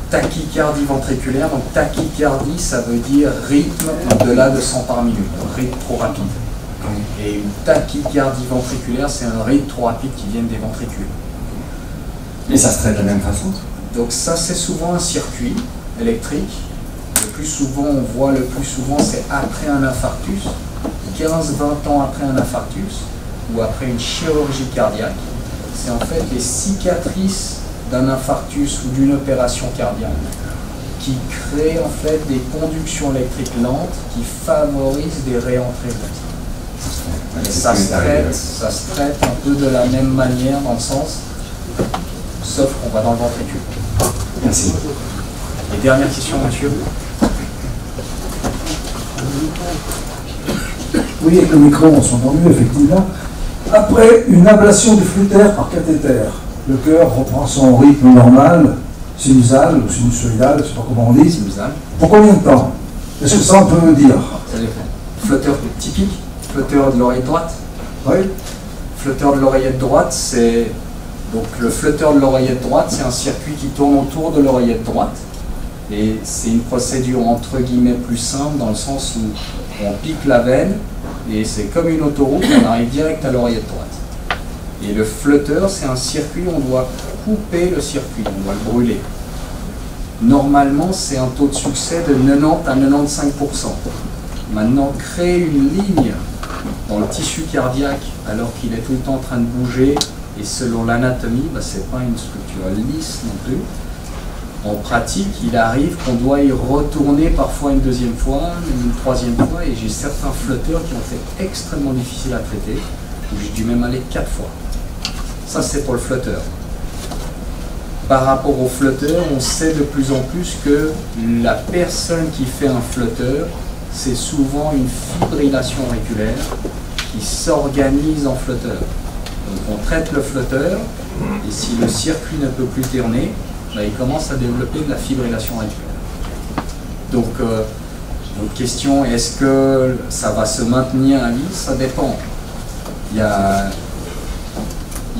Tachycardie ventriculaire, donc tachycardie, ça veut dire rythme au-delà de 100 par minute, rythme trop rapide. Et une tachycardie ventriculaire, c'est un rythme trop rapide qui vient des ventricules. Et ça se traite de la même façon? Donc ça, c'est souvent un circuit électrique. Le plus souvent, on voit le plus souvent, c'est après un infarctus, 15-20 ans après un infarctus, ou après une chirurgie cardiaque. C'est en fait les cicatrices d'un infarctus ou d'une opération cardiaque qui créent en fait des conductions électriques lentes qui favorisent des réentrées électriques. Et ça se traite un peu de la même manière dans le sens, sauf qu'on va dans le ventricule. Merci. Et dernière question, monsieur. Oui, avec le micro, on s'entend mieux, effectivement. Après une ablation du flûter par cathéter, le cœur reprend son rythme normal, sinusal ou sinusoïdal, je ne sais pas comment on dit. Sinusal. Pour combien de temps? Est-ce que ça on peut dire? Ça dépend. Flotteur typique, flotteur de l'oreille droite. Oui. Flotteur de l'oreillette droite, c'est... Donc le flotteur de l'oreillette droite, c'est un circuit qui tourne autour de l'oreillette droite. Et c'est une procédure entre guillemets plus simple dans le sens où on pique la veine et c'est comme une autoroute, on arrive direct à l'oreillette droite. Et le flotteur, c'est un circuit, on doit couper le circuit, on doit le brûler. Normalement, c'est un taux de succès de 90 à 95%. Maintenant, créer une ligne dans le tissu cardiaque alors qu'il est tout le temps en train de bouger et selon l'anatomie, ce n'est pas une structure lisse non plus. En pratique, il arrive qu'on doit y retourner parfois une deuxième fois, une troisième fois, et j'ai certains flotteurs qui ont été extrêmement difficiles à traiter, où j'ai dû même aller 4 fois. Ça, c'est pour le flotteur. Par rapport au flotteur, on sait de plus en plus que la personne qui fait un flotteur, c'est souvent une fibrillation auriculaire qui s'organise en flotteur. Donc on traite le flotteur, et si le circuit ne peut plus tourner, il commence à développer de la fibrillation auriculaire. Donc, votre question, est-ce que ça va se maintenir à vie? Ça dépend. Il y a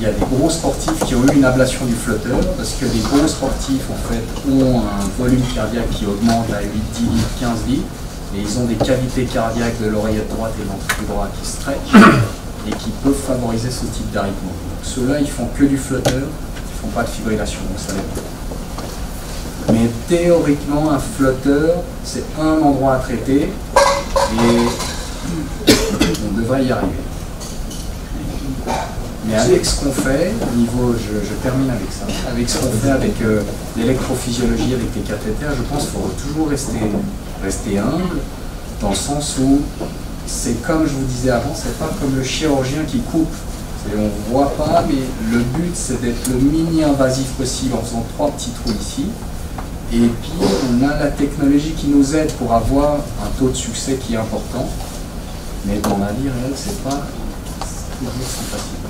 des gros sportifs qui ont eu une ablation du flotteur, parce que les gros sportifs, en fait, ont un volume cardiaque qui augmente à 8, 10 litres, 15 litres, et ils ont des cavités cardiaques de l'oreillette droite et de ventricule droit qui stretchent, et qui peuvent favoriser ce type d'arythmie. Ceux-là, ils font que du flotteur, ils ne font pas de fibrillation, donc ça dépend. Mais Mais théoriquement, un flotteur, c'est un endroit à traiter et on devrait y arriver. Mais avec ce qu'on fait, au niveau, je termine avec ça, avec ce qu'on fait avec l'électrophysiologie, avec les cathéters, je pense qu'il faut toujours rester humble, dans le sens où c'est comme je vous disais avant, c'est pas comme le chirurgien qui coupe. On ne voit pas, mais le but c'est d'être le mini-invasif possible en faisant 3 petits trous ici. Et puis on a la technologie qui nous aide pour avoir un taux de succès qui est important. Mais dans la vie réelle, c'est pas toujours si facile.